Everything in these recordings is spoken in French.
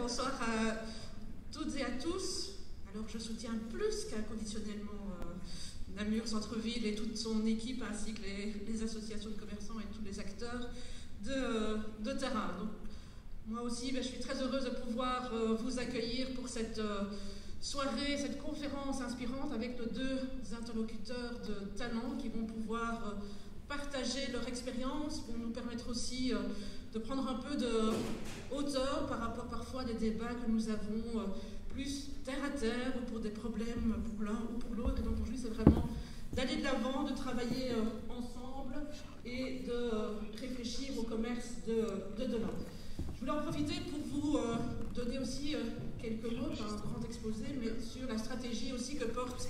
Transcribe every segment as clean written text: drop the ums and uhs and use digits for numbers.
bonsoir à toutes et à tous. Alors je soutiens plus qu'inconditionnellement Namur Centre-Ville et toute son équipe ainsi que les associations de commerçants et tous les acteurs de terrain. Donc, moi aussi, je suis très heureuse de pouvoir vous accueillir pour cette soirée, cette conférence inspirante avec nos deux interlocuteurs de talent qui vont pouvoir partager leur expérience pour nous permettre aussi de prendre un peu de hauteur par rapport parfois à des débats que nous avons plus terre à terre ou pour des problèmes pour l'un ou pour l'autre. Et donc aujourd'hui, c'est vraiment d'aller de l'avant, de travailler ensemble et de réfléchir au commerce de demain. Je voulais en profiter pour vous donner aussi quelques mots, pas un grand exposé, mais sur la stratégie aussi que porte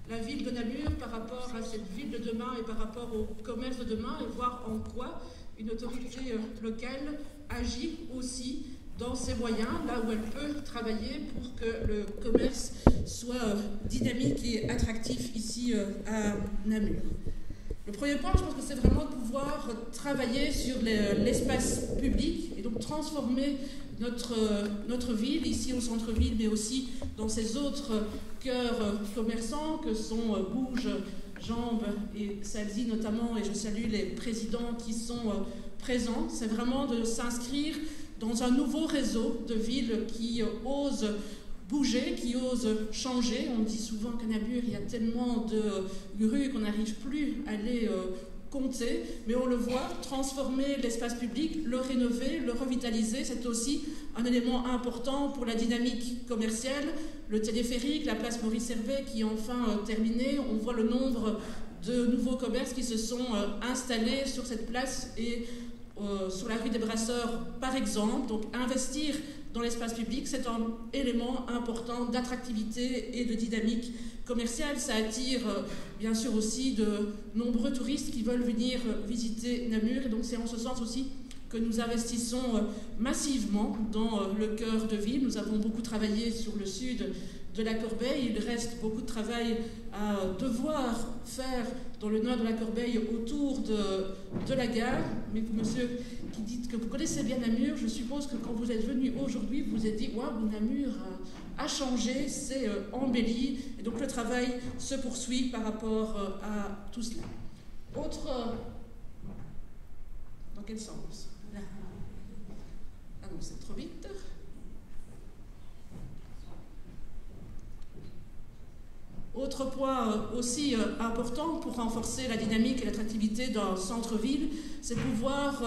la ville de Namur par rapport à cette ville de demain et par rapport au commerce de demain et voir en quoi une autorité locale agit aussi dans ses moyens, là où elle peut travailler pour que le commerce soit dynamique et attractif ici à Namur. Le premier point, je pense que c'est vraiment de pouvoir travailler sur l'espace public et donc transformer notre ville, ici au centre-ville, mais aussi dans ces autres cœurs commerçants que sont Bouge, Jambes et Salzy notamment, et je salue les présidents qui sont présents. C'est vraiment de s'inscrire dans un nouveau réseau de villes qui osent bouger, qui osent changer. On dit souvent qu'à Namur, il y a tellement de rues qu'on n'arrive plus à les compter, mais on le voit, transformer l'espace public, le rénover, le revitaliser, c'est aussi un élément important pour la dynamique commerciale. Le téléphérique, la place Maurice Hervé qui est enfin terminée, on voit le nombre de nouveaux commerces qui se sont installés sur cette place et sur la rue des Brasseurs par exemple. Donc investir dans l'espace public, c'est un élément important d'attractivité et de dynamique commerciale. Ça attire bien sûr aussi de nombreux touristes qui veulent venir visiter Namur. Et donc c'est en ce sens aussi que nous investissons massivement dans le cœur de ville. Nous avons beaucoup travaillé sur le sud de la Corbeille. Il reste beaucoup de travail à devoir faire dans le nord de la Corbeille autour de la gare. Mais vous, monsieur, qui dites que vous connaissez bien Namur, je suppose que quand vous êtes venu aujourd'hui, vous vous êtes dit « Waouh, Namur a changé, c'est embelli ». Et donc le travail se poursuit par rapport à tout cela. Autre... Dans quel sens? Ah non, c'est trop vite. Autre point aussi important pour renforcer la dynamique et l'attractivité d'un centre-ville, c'est pouvoir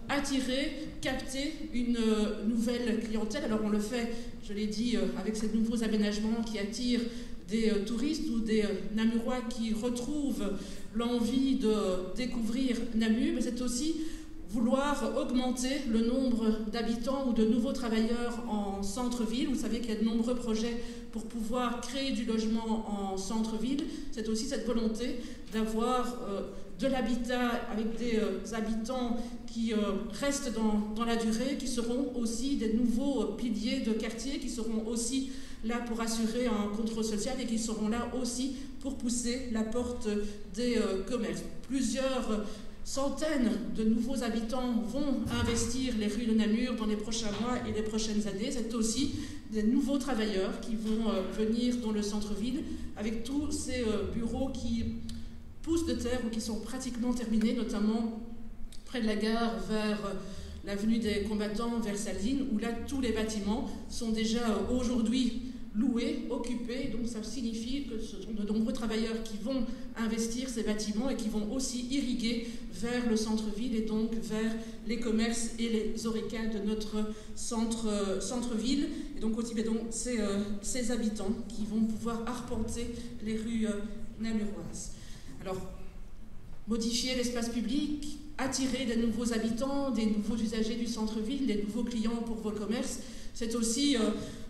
attirer, capter une nouvelle clientèle. Alors on le fait, je l'ai dit, avec ces nouveaux aménagements qui attirent des touristes ou des Namurois qui retrouvent l'envie de découvrir Namur, mais c'est aussi vouloir augmenter le nombre d'habitants ou de nouveaux travailleurs en centre-ville. Vous savez qu'il y a de nombreux projets pour pouvoir créer du logement en centre-ville. C'est aussi cette volonté d'avoir de l'habitat avec des habitants qui restent dans la durée, qui seront aussi des nouveaux piliers de quartier, qui seront aussi là pour assurer un contrôle social et qui seront là aussi pour pousser la porte des commerces. Plusieurs centaines de nouveaux habitants vont investir les rues de Namur dans les prochains mois et les prochaines années. C'est aussi des nouveaux travailleurs qui vont venir dans le centre-ville avec tous ces bureaux qui poussent de terre ou qui sont pratiquement terminés, notamment près de la gare vers l'avenue des Combattants, vers Salzine, où là tous les bâtiments sont déjà aujourd'hui loués, occupés, donc ça signifie que ce sont de nombreux travailleurs qui vont investir ces bâtiments et qui vont aussi irriguer vers le centre-ville et donc vers les commerces et les horecas de notre centre-ville. Et donc aussi ces habitants qui vont pouvoir arpenter les rues namuroises. Alors, modifier l'espace public, attirer des nouveaux habitants, des nouveaux usagers du centre-ville, des nouveaux clients pour vos commerces, c'est aussi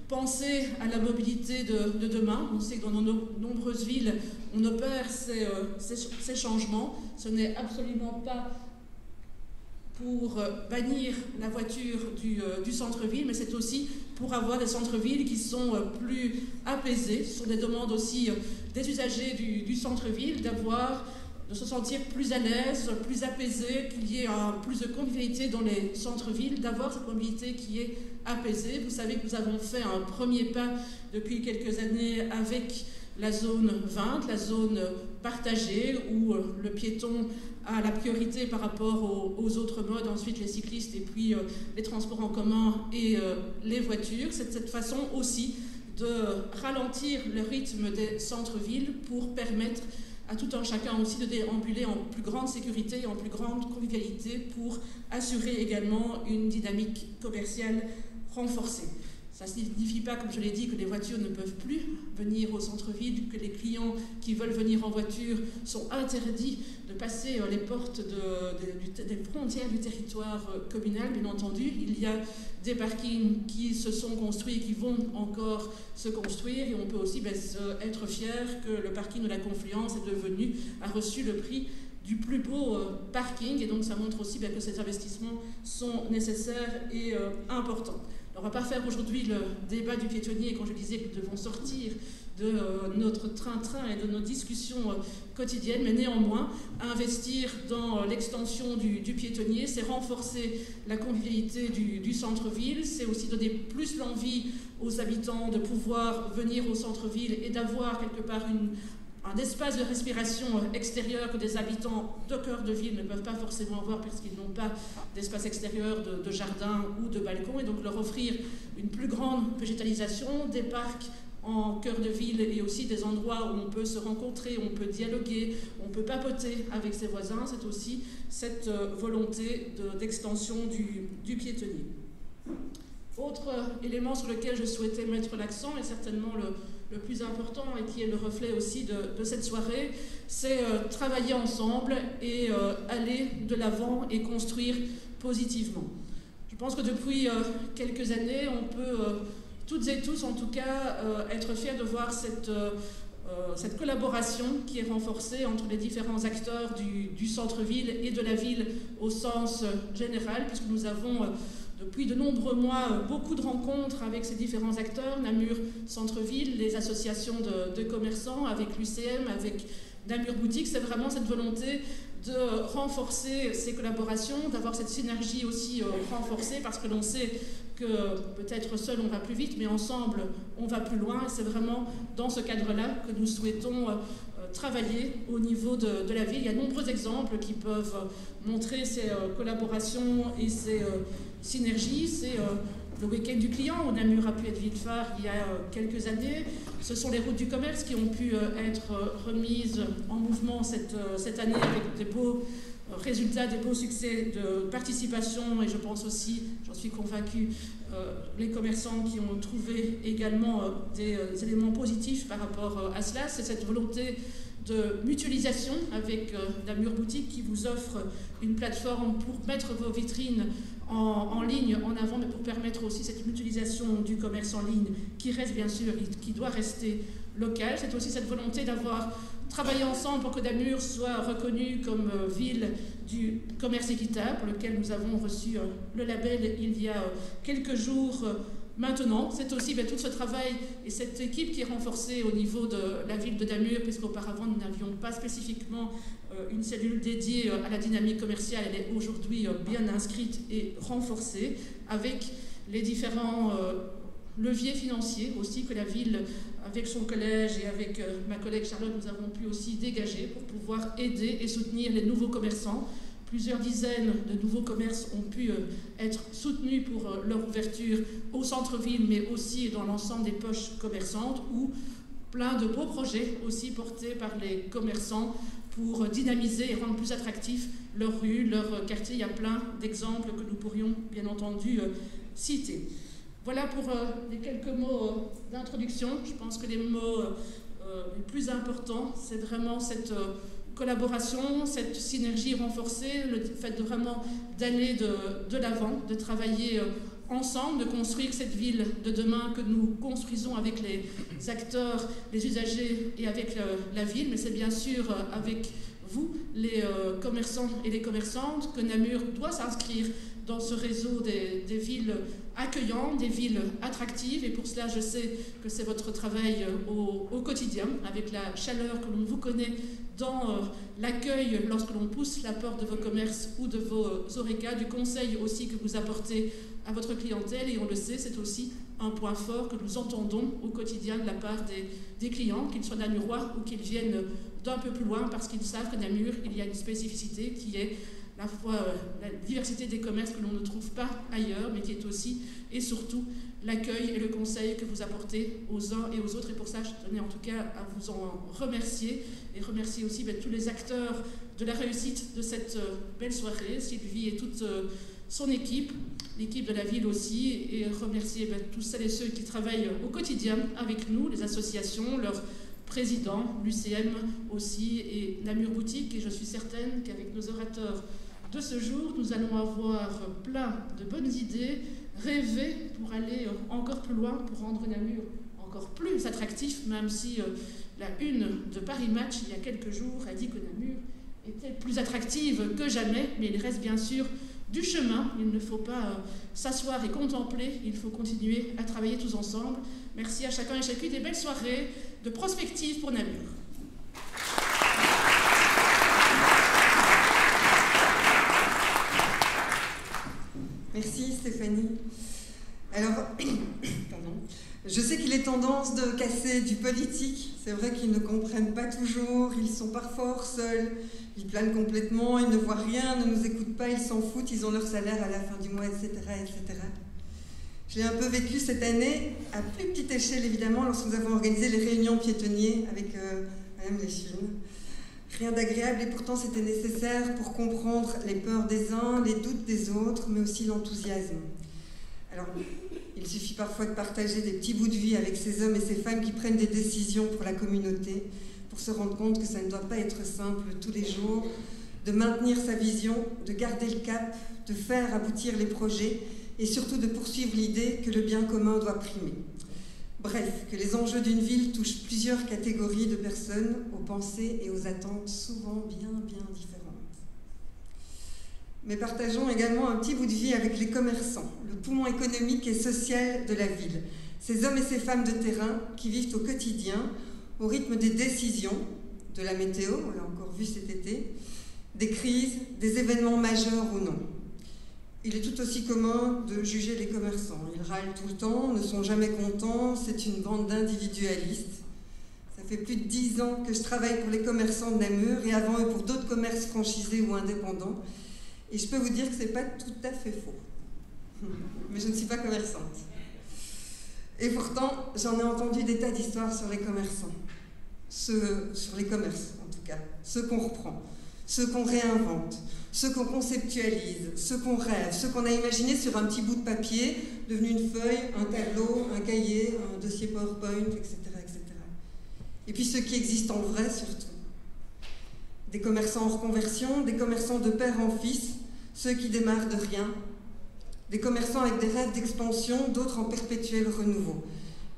penser à la mobilité de demain. On sait que dans nos nombreuses villes, on opère ces changements. Ce n'est absolument pas pour bannir la voiture du centre-ville, mais c'est aussi pour avoir des centres-villes qui sont plus apaisés. Ce sont des demandes aussi des usagers du centre-ville de se sentir plus à l'aise, plus apaisé, qu'il y ait plus de convivialité dans les centres-villes, d'avoir cette mobilité qui est apaisée. Vous savez que nous avons fait un premier pas depuis quelques années avec la zone 20, la zone partagée, où le piéton a la priorité par rapport aux autres modes, ensuite les cyclistes et puis les transports en commun et les voitures. C'est cette façon aussi de ralentir le rythme des centres-villes pour permettre à tout un chacun aussi de déambuler en plus grande sécurité et en plus grande convivialité pour assurer également une dynamique commerciale renforcée. Ça ne signifie pas, comme je l'ai dit, que les voitures ne peuvent plus venir au centre-ville, que les clients qui veulent venir en voiture sont interdits de passer les portes des frontières du territoire communal. Bien entendu, il y a des parkings qui se sont construits et qui vont encore se construire, et on peut aussi être fier que le parking de la Confluence a reçu le prix du plus beau parking, et donc ça montre aussi que ces investissements sont nécessaires et importants. Alors, on ne va pas faire aujourd'hui le débat du piétonnier quand je disais que nous devons sortir de notre train-train et de nos discussions quotidiennes, mais néanmoins, investir dans l'extension du piétonnier, c'est renforcer la convivialité du centre-ville, c'est aussi donner plus l'envie aux habitants de pouvoir venir au centre-ville et d'avoir quelque part un espace de respiration extérieur que des habitants de cœur de ville ne peuvent pas forcément avoir puisqu'ils n'ont pas d'espace extérieur, de jardin ou de balcon, et donc leur offrir une plus grande végétalisation, des parcs en cœur de ville et aussi des endroits où on peut se rencontrer, où on peut dialoguer, où on peut papoter avec ses voisins. C'est aussi cette volonté d'extension du piétonnier. Autre élément sur lequel je souhaitais mettre l'accent, et certainement le plus important et qui est le reflet aussi de cette soirée, c'est travailler ensemble et aller de l'avant et construire positivement. Je pense que depuis quelques années, on peut toutes et tous en tout cas être fiers de voir cette collaboration qui est renforcée entre les différents acteurs du centre-ville et de la ville au sens général, puisque nous avons depuis de nombreux mois beaucoup de rencontres avec ces différents acteurs, Namur Centre-Ville, les associations de commerçants, avec l'UCM, avec Namur Boutique. C'est vraiment cette volonté de renforcer ces collaborations, d'avoir cette synergie aussi renforcée, parce que l'on sait que peut-être seul on va plus vite, mais ensemble on va plus loin. Et c'est vraiment dans ce cadre-là que nous souhaitons travailler au niveau de la ville. Il y a de nombreux exemples qui peuvent montrer ces collaborations et ces synergies. C'est le week-end du client, où Namur a pu être ville phare il y a quelques années. Ce sont les routes du commerce qui ont pu être remises en mouvement cette année avec des beaux résultats, des beaux succès de participation, et je pense aussi, j'en suis convaincue, les commerçants qui ont trouvé également des éléments positifs par rapport à cela. C'est cette volonté de mutualisation avec Namur Boutique qui vous offre une plateforme pour mettre vos vitrines en ligne en avant, mais pour permettre aussi cette mutualisation du commerce en ligne qui reste bien sûr, qui doit rester local. C'est aussi cette volonté d'avoir travaillé ensemble pour que Namur soit reconnue comme ville du commerce équitable, pour lequel nous avons reçu le label il y a quelques jours maintenant. C'est aussi tout ce travail et cette équipe qui est renforcée au niveau de la ville de Namur, puisqu'auparavant nous n'avions pas spécifiquement une cellule dédiée à la dynamique commerciale. Elle est aujourd'hui bien inscrite et renforcée avec les différents leviers financiers aussi que la ville, avec son collège et avec ma collègue Charlotte, nous avons pu aussi dégager pour pouvoir aider et soutenir les nouveaux commerçants. Plusieurs dizaines de nouveaux commerces ont pu être soutenus pour leur ouverture au centre-ville, mais aussi dans l'ensemble des poches commerçantes, ou plein de beaux projets aussi portés par les commerçants pour dynamiser et rendre plus attractifs leurs rues, leurs quartiers. Il y a plein d'exemples que nous pourrions bien entendu citer. Voilà pour les quelques mots d'introduction. Je pense que les mots les plus importants, c'est vraiment cette collaboration, cette synergie renforcée, le fait de vraiment d'aller de l'avant, de travailler ensemble, de construire cette ville de demain que nous construisons avec les acteurs, les usagers et avec la ville, mais c'est bien sûr avec vous, les commerçants et les commerçantes, que Namur doit s'inscrire dans ce réseau des villes accueillantes, des villes attractives, et pour cela je sais que c'est votre travail au quotidien, avec la chaleur que l'on vous connaît dans l'accueil lorsque l'on pousse la porte de vos commerces ou de vos horecas, du conseil aussi que vous apportez à votre clientèle, et on le sait, c'est aussi un point fort que nous entendons au quotidien de la part des clients, qu'ils soient namurois ou qu'ils viennent d'un peu plus loin, parce qu'ils savent qu'à Namur, il y a une spécificité qui est la fois la diversité des commerces que l'on ne trouve pas ailleurs, mais qui est aussi et surtout l'accueil et le conseil que vous apportez aux uns et aux autres. Et pour ça, je tenais en tout cas à vous en remercier, et remercier aussi tous les acteurs de la réussite de cette belle soirée, Sylvie et toute son équipe, l'équipe de la ville aussi, et remercier tous celles et ceux qui travaillent au quotidien avec nous, les associations, leurs présidents, l'UCM aussi, et Namur Boutique. Et je suis certaine qu'avec nos orateurs de ce jour, nous allons avoir plein de bonnes idées, rêver pour aller encore plus loin, pour rendre Namur encore plus attractif, même si la une de Paris Match, il y a quelques jours, a dit que Namur était plus attractive que jamais, mais il reste bien sûr du chemin. Il ne faut pas s'asseoir et contempler, il faut continuer à travailler tous ensemble. Merci à chacun et chacune, des belles soirées de prospective pour Namur. Merci Stéphanie. Alors, pardon. Je sais qu'il est tendance de casser du politique. C'est vrai qu'ils ne comprennent pas toujours, ils sont parfois hors seuls, ils planent complètement, ils ne voient rien, ne nous écoutent pas, ils s'en foutent, ils ont leur salaire à la fin du mois, etc. etc. Je l'ai un peu vécu cette année, à plus petite échelle évidemment, lorsque nous avons organisé les réunions piétonniers avec Madame Léchine. Rien d'agréable, et pourtant c'était nécessaire pour comprendre les peurs des uns, les doutes des autres, mais aussi l'enthousiasme. Alors, il suffit parfois de partager des petits bouts de vie avec ces hommes et ces femmes qui prennent des décisions pour la communauté, pour se rendre compte que ça ne doit pas être simple tous les jours, de maintenir sa vision, de garder le cap, de faire aboutir les projets, et surtout de poursuivre l'idée que le bien commun doit primer. Bref, que les enjeux d'une ville touchent plusieurs catégories de personnes, aux pensées et aux attentes souvent bien différentes. Mais partageons également un petit bout de vie avec les commerçants, le poumon économique et social de la ville. Ces hommes et ces femmes de terrain qui vivent au quotidien, au rythme des décisions, de la météo, on l'a encore vu cet été, des crises, des événements majeurs ou non. Il est tout aussi commun de juger les commerçants. Ils râlent tout le temps, ne sont jamais contents, c'est une bande d'individualistes. Ça fait plus de 10 ans que je travaille pour les commerçants de Namur, et avant eux pour d'autres commerces franchisés ou indépendants. Et je peux vous dire que ce n'est pas tout à fait faux. Mais je ne suis pas commerçante. Et pourtant, j'en ai entendu des tas d'histoires sur les commerçants. Sur les commerces, en tout cas. Ceux qu'on reprend, ceux qu'on réinvente, ceux qu'on conceptualise, ceux qu'on rêve, ceux qu'on a imaginés sur un petit bout de papier, devenu une feuille, un tableau, un cahier, un dossier PowerPoint, etc., etc. Et puis ceux qui existent en vrai, surtout. Des commerçants en reconversion, des commerçants de père en fils, ceux qui démarrent de rien, des commerçants avec des rêves d'expansion, d'autres en perpétuel renouveau.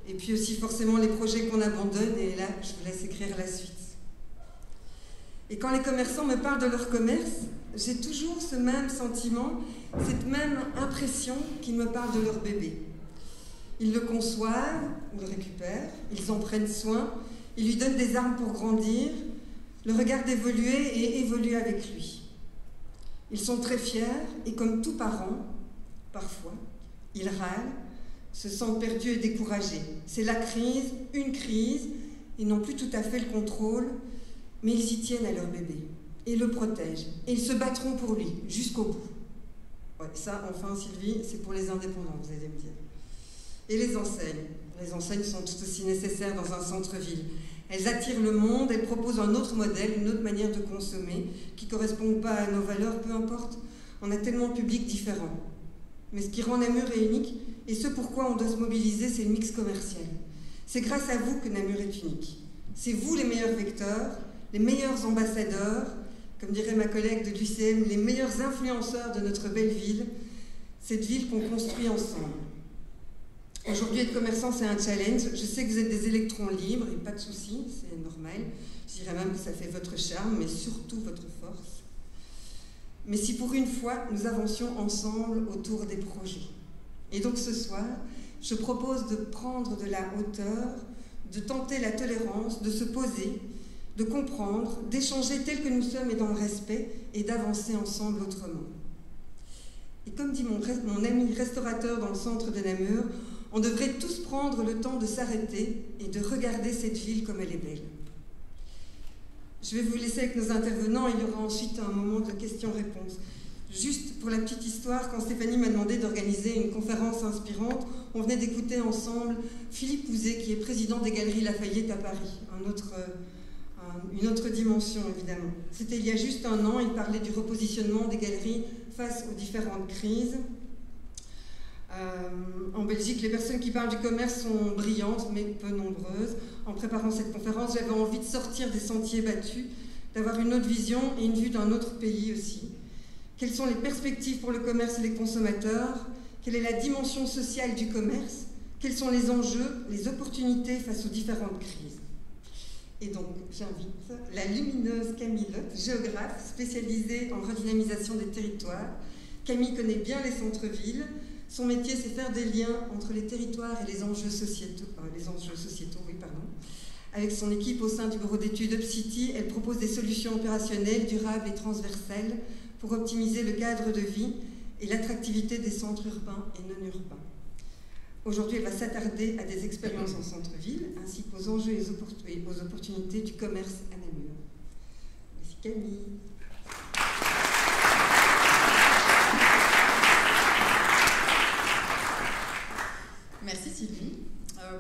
Et puis aussi forcément les projets qu'on abandonne, et là, je vous laisse écrire la suite. Et quand les commerçants me parlent de leur commerce, j'ai toujours ce même sentiment, cette même impression qu'ils me parlent de leur bébé. Ils le conçoivent, ou le récupèrent, ils en prennent soin, ils lui donnent des armes pour grandir, le regardent évoluer et évoluer avec lui. Ils sont très fiers, et comme tout parent, parfois, ils râlent, se sentent perdus et découragés. C'est la crise, une crise, ils n'ont plus tout à fait le contrôle, mais ils y tiennent à leur bébé, et le protègent, et ils se battront pour lui, jusqu'au bout. Ouais, ça, enfin, Sylvie, c'est pour les indépendants, vous allez me dire. Et les enseignes sont tout aussi nécessaires dans un centre-ville. Elles attirent le monde, elles proposent un autre modèle, une autre manière de consommer, qui ne correspond pas à nos valeurs, peu importe. On a tellement de publics différents. Mais ce qui rend Namur est unique, et ce pourquoi on doit se mobiliser, c'est le mix commercial. C'est grâce à vous que Namur est unique. C'est vous les meilleurs vecteurs, les meilleurs ambassadeurs, comme dirait ma collègue de l'UCM, les meilleurs influenceurs de notre belle ville, cette ville qu'on construit ensemble. Aujourd'hui, être commerçant, c'est un challenge. Je sais que vous êtes des électrons libres, et pas de souci, c'est normal. Je dirais même que ça fait votre charme, mais surtout votre force. Mais si pour une fois, nous avancions ensemble autour des projets. Et donc ce soir, je propose de prendre de la hauteur, de tenter la tolérance, de se poser, de comprendre, d'échanger tel que nous sommes et dans le respect, et d'avancer ensemble autrement. Et comme dit mon ami restaurateur dans le centre de Namur, on devrait tous prendre le temps de s'arrêter et de regarder cette ville comme elle est belle. Je vais vous laisser avec nos intervenants, il y aura ensuite un moment de questions-réponses. Juste pour la petite histoire, quand Stéphanie m'a demandé d'organiser une conférence inspirante, on venait d'écouter ensemble Philippe Houzet, qui est président des Galeries Lafayette à Paris, une autre dimension évidemment. C'était il y a juste un an, il parlait du repositionnement des galeries face aux différentes crises. En Belgique, les personnes qui parlent du commerce sont brillantes, mais peu nombreuses. En préparant cette conférence, j'avais envie de sortir des sentiers battus, d'avoir une autre vision et une vue d'un autre pays aussi. Quelles sont les perspectives pour le commerce et les consommateurs? Quelle est la dimension sociale du commerce? Quels sont les enjeux, les opportunités face aux différentes crises? Et donc, j'invite la lumineuse Camille Lotte, géographe spécialisée en redynamisation des territoires. Camille connaît bien les centres-villes. Son métier, c'est faire des liens entre les territoires et les enjeux sociétaux. Avec son équipe au sein du bureau d'études UpCity, elle propose des solutions opérationnelles, durables et transversales pour optimiser le cadre de vie et l'attractivité des centres urbains et non urbains. Aujourd'hui, elle va s'attarder à des expériences en centre-ville, ainsi qu'aux enjeux et aux opportunités du commerce à Namur. Merci Camille. Merci Sylvie.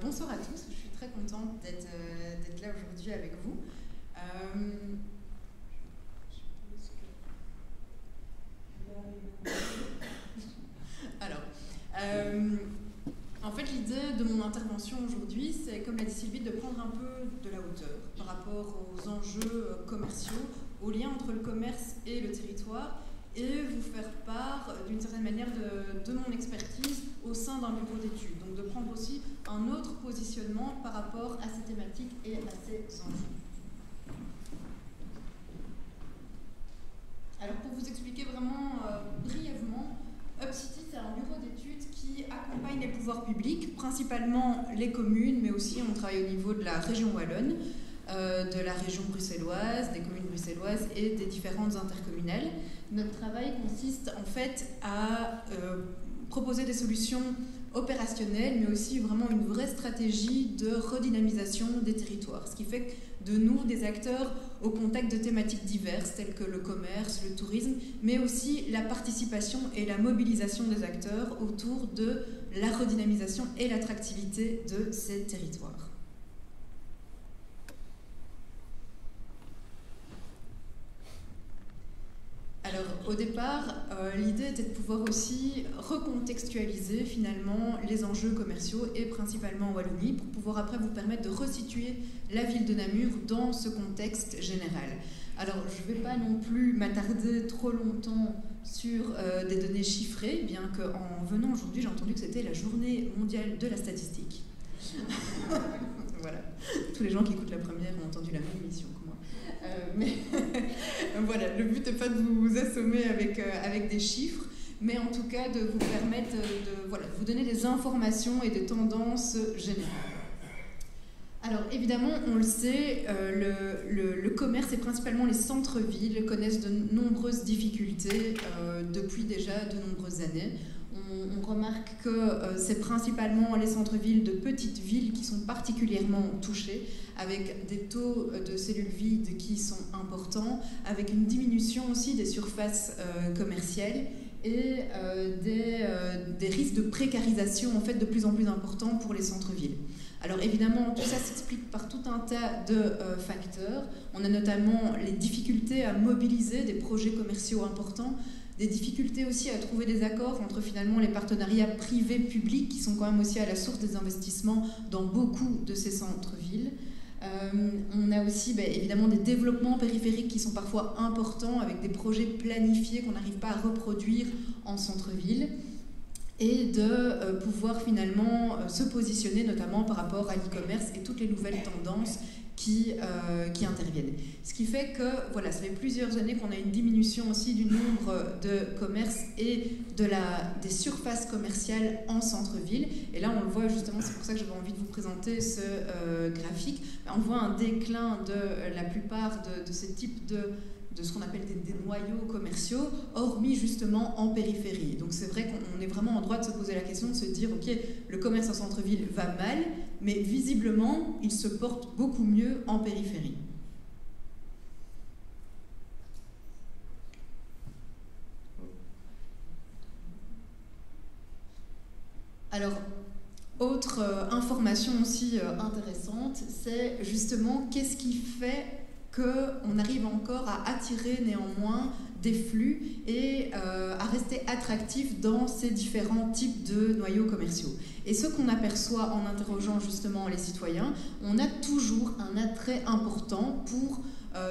Bonsoir à tous, je suis très contente d'être là aujourd'hui avec vous. En fait, l'idée de mon intervention aujourd'hui, c'est, comme l'a dit Sylvie, de prendre un peu de la hauteur par rapport aux enjeux commerciaux, aux liens entre le commerce et le territoire, et vous faire part d'une certaine manière de mon expertise au sein d'un bureau d'études. Donc de prendre aussi un autre positionnement par rapport à ces thématiques et à ces enjeux. Alors pour vous expliquer vraiment brièvement, UpCity, c'est un bureau d'études qui accompagne les pouvoirs publics, principalement les communes, mais aussi on travaille au niveau de la région wallonne, de la région bruxelloise, des communes bruxelloises et des différentes intercommunales. Notre travail consiste en fait à proposer des solutions opérationnelles, mais aussi vraiment une vraie stratégie de redynamisation des territoires, ce qui fait de nous des acteurs au contact de thématiques diverses telles que le commerce, le tourisme, mais aussi la participation et la mobilisation des acteurs autour de la redynamisation et l'attractivité de ces territoires. Alors, au départ, l'idée était de pouvoir aussi recontextualiser finalement les enjeux commerciaux et principalement en Wallonie pour pouvoir après vous permettre de resituer la ville de Namur dans ce contexte général. Alors, je ne vais pas non plus m'attarder trop longtemps sur des données chiffrées, bien qu'en venant aujourd'hui, j'ai entendu que c'était la journée mondiale de la statistique. Voilà, tous les gens qui écoutent la première ont entendu la même émission que moi. Mais voilà, le but n'est pas de vous assommer avec des chiffres, mais en tout cas de vous permettre de vous donner des informations et des tendances générales. Alors évidemment, on le sait, le commerce et principalement les centres-villes connaissent de nombreuses difficultés depuis déjà de nombreuses années. On remarque que c'est principalement les centres-villes de petites villes qui sont particulièrement touchés, avec des taux de cellules vides qui sont importants, avec une diminution aussi des surfaces commerciales et des risques de précarisation en fait, de plus en plus importants pour les centres-villes. Alors évidemment, tout ça s'explique par tout un tas de facteurs. On a notamment les difficultés à mobiliser des projets commerciaux importants, des difficultés aussi à trouver des accords entre finalement les partenariats privés-publics qui sont quand même aussi à la source des investissements dans beaucoup de ces centres-villes. On a aussi évidemment des développements périphériques qui sont parfois importants avec des projets planifiés qu'on n'arrive pas à reproduire en centre-ville. et de pouvoir finalement se positionner notamment par rapport à l'e-commerce et toutes les nouvelles tendances qui interviennent. Ce qui fait que, voilà, ça fait plusieurs années qu'on a une diminution aussi du nombre de commerces et des surfaces commerciales en centre-ville. Et là, on le voit justement, c'est pour ça que j'avais envie de vous présenter ce graphique. On voit un déclin de la plupart de ces types de ce qu'on appelle des noyaux commerciaux, hormis justement en périphérie. Donc c'est vrai qu'on est vraiment en droit de se poser la question, de se dire, ok, le commerce en centre-ville va mal, mais visiblement, il se porte beaucoup mieux en périphérie. Alors, autre information aussi intéressante, c'est justement qu'est-ce qui fait qu'on arrive encore à attirer néanmoins des flux et à rester attractif dans ces différents types de noyaux commerciaux. Et ce qu'on aperçoit en interrogeant justement les citoyens, on a toujours un attrait important pour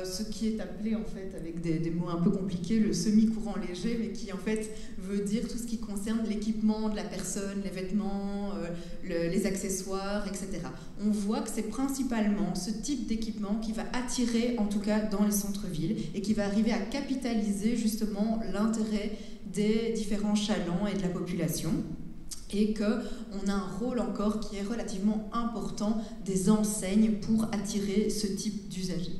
ce qui est appelé en fait avec des mots un peu compliqués, le semi-courant léger, mais qui en fait veut dire tout ce qui concerne l'équipement de la personne, les vêtements, les accessoires, etc. On voit que c'est principalement ce type d'équipement qui va attirer, en tout cas dans les centres-villes, et qui va arriver à capitaliser justement l'intérêt des différents chalands et de la population. Et qu'on a un rôle encore qui est relativement important des enseignes pour attirer ce type d'usagers.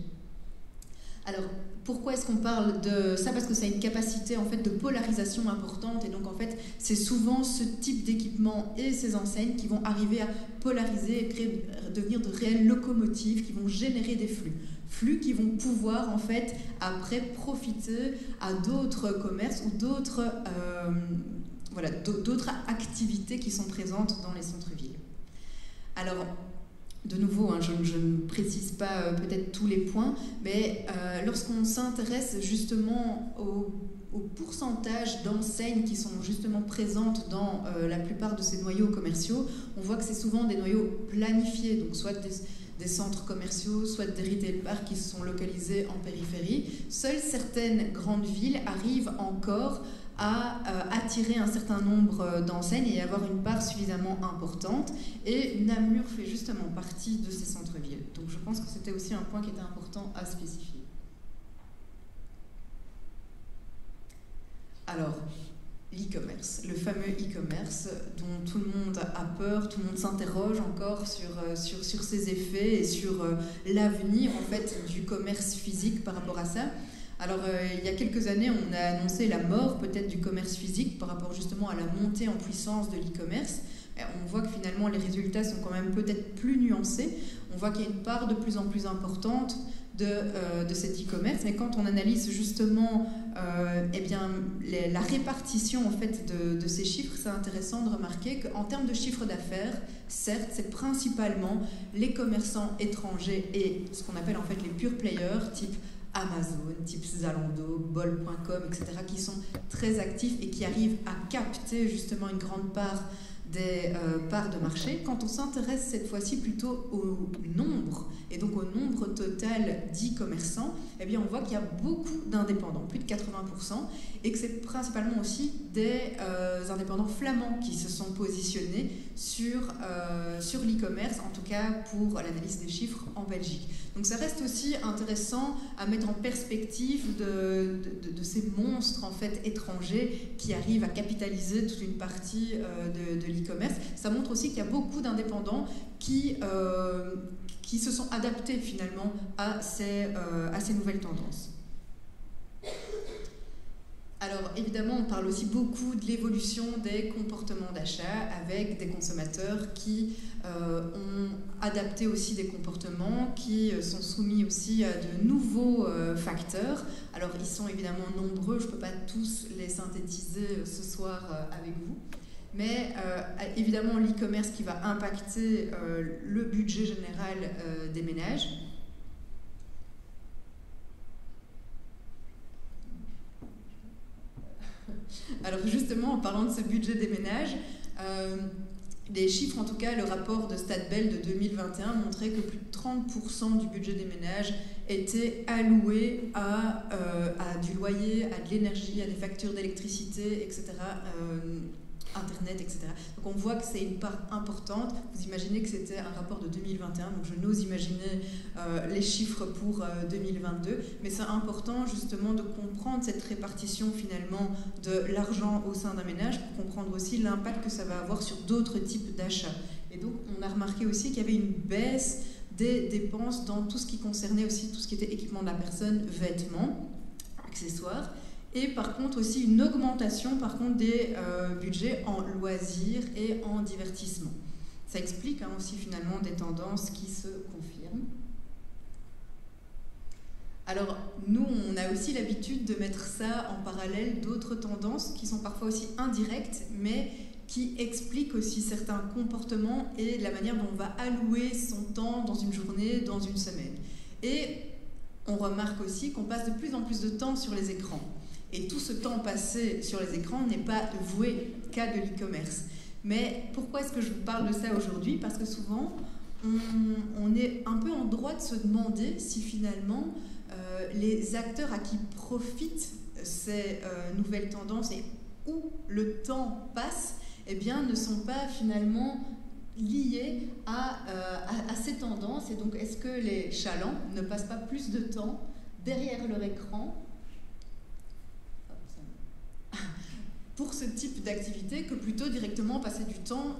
Alors, pourquoi est-ce qu'on parle de ça? Parce que ça a une capacité en fait de polarisation importante, et donc en fait c'est souvent ce type d'équipement et ces enseignes qui vont arriver à polariser et devenir de réelles locomotives qui vont générer des flux qui vont pouvoir en fait après profiter à d'autres commerces ou d'autres activités qui sont présentes dans les centres-villes. Alors, de nouveau, je ne précise pas peut-être tous les points, mais lorsqu'on s'intéresse justement au pourcentage d'enseignes qui sont justement présentes dans la plupart de ces noyaux commerciaux, on voit que c'est souvent des noyaux planifiés, donc soit des centres commerciaux, soit des retail parks qui sont localisés en périphérie. Seules certaines grandes villes arrivent encore à attirer un certain nombre d'enseignes et avoir une part suffisamment importante. Et Namur fait justement partie de ces centres-villes. Donc je pense que c'était aussi un point qui était important à spécifier. Alors, l'e-commerce, le fameux e-commerce dont tout le monde a peur, tout le monde s'interroge encore sur ses effets et sur l'avenir en fait du commerce physique par rapport à ça. Alors, il y a quelques années, on a annoncé la mort peut-être du commerce physique par rapport justement à la montée en puissance de l'e-commerce. On voit que finalement, les résultats sont quand même peut-être plus nuancés. On voit qu'il y a une part de plus en plus importante de cet e-commerce, mais quand on analyse justement la répartition en fait de ces chiffres, c'est intéressant de remarquer qu'en termes de chiffre d'affaires, certes, c'est principalement les commerçants étrangers et ce qu'on appelle en fait les pure players, type Amazon, type Zalando, Bol.com, etc., qui sont très actifs et qui arrivent à capter justement une grande part des parts de marché. Quand on s'intéresse cette fois-ci plutôt au nombre, et donc au nombre total d'e-commerçants, eh bien on voit qu'il y a beaucoup d'indépendants, plus de 80%, et que c'est principalement aussi des indépendants flamands qui se sont positionnés sur l'e-commerce, en tout cas pour l'analyse des chiffres en Belgique. Donc ça reste aussi intéressant à mettre en perspective de ces monstres en fait étrangers qui arrivent à capitaliser toute une partie de l'e-commerce. Ça montre aussi qu'il y a beaucoup d'indépendants qui se sont adaptés finalement à ces nouvelles tendances. Alors évidemment, on parle aussi beaucoup de l'évolution des comportements d'achat avec des consommateurs qui ont adapté aussi des comportements, qui sont soumis aussi à de nouveaux facteurs. Alors ils sont évidemment nombreux, je ne peux pas tous les synthétiser ce soir avec vous. Mais évidemment, l'e-commerce qui va impacter le budget général des ménages. Alors justement, en parlant de ce budget des ménages, les chiffres, en tout cas, le rapport de Stadbel de 2021 montrait que plus de 30% du budget des ménages était alloué à du loyer, à de l'énergie, à des factures d'électricité, etc., Internet, etc. Donc on voit que c'est une part importante. Vous imaginez que c'était un rapport de 2021, donc je n'ose imaginer les chiffres pour 2022, mais c'est important justement de comprendre cette répartition finalement de l'argent au sein d'un ménage, pour comprendre aussi l'impact que ça va avoir sur d'autres types d'achats. Et donc on a remarqué aussi qu'il y avait une baisse des dépenses dans tout ce qui concernait aussi tout ce qui était équipement de la personne, vêtements, accessoires, et par contre aussi une augmentation par contre des budgets en loisirs et en divertissement. Ça explique aussi finalement des tendances qui se confirment. Alors nous, on a aussi l'habitude de mettre ça en parallèle d'autres tendances qui sont parfois aussi indirectes, mais qui expliquent aussi certains comportements et la manière dont on va allouer son temps dans une journée, dans une semaine. Et on remarque aussi qu'on passe de plus en plus de temps sur les écrans. Et tout ce temps passé sur les écrans n'est pas voué qu'à de l'e-commerce. Mais pourquoi est-ce que je vous parle de ça aujourd'hui? Parce que souvent, on est un peu en droit de se demander si finalement les acteurs à qui profitent ces nouvelles tendances et où le temps passe, eh bien, ne sont pas finalement liés à ces tendances. Et donc, est-ce que les chalands ne passent pas plus de temps derrière leur écran pour ce type d'activité que plutôt directement passer du temps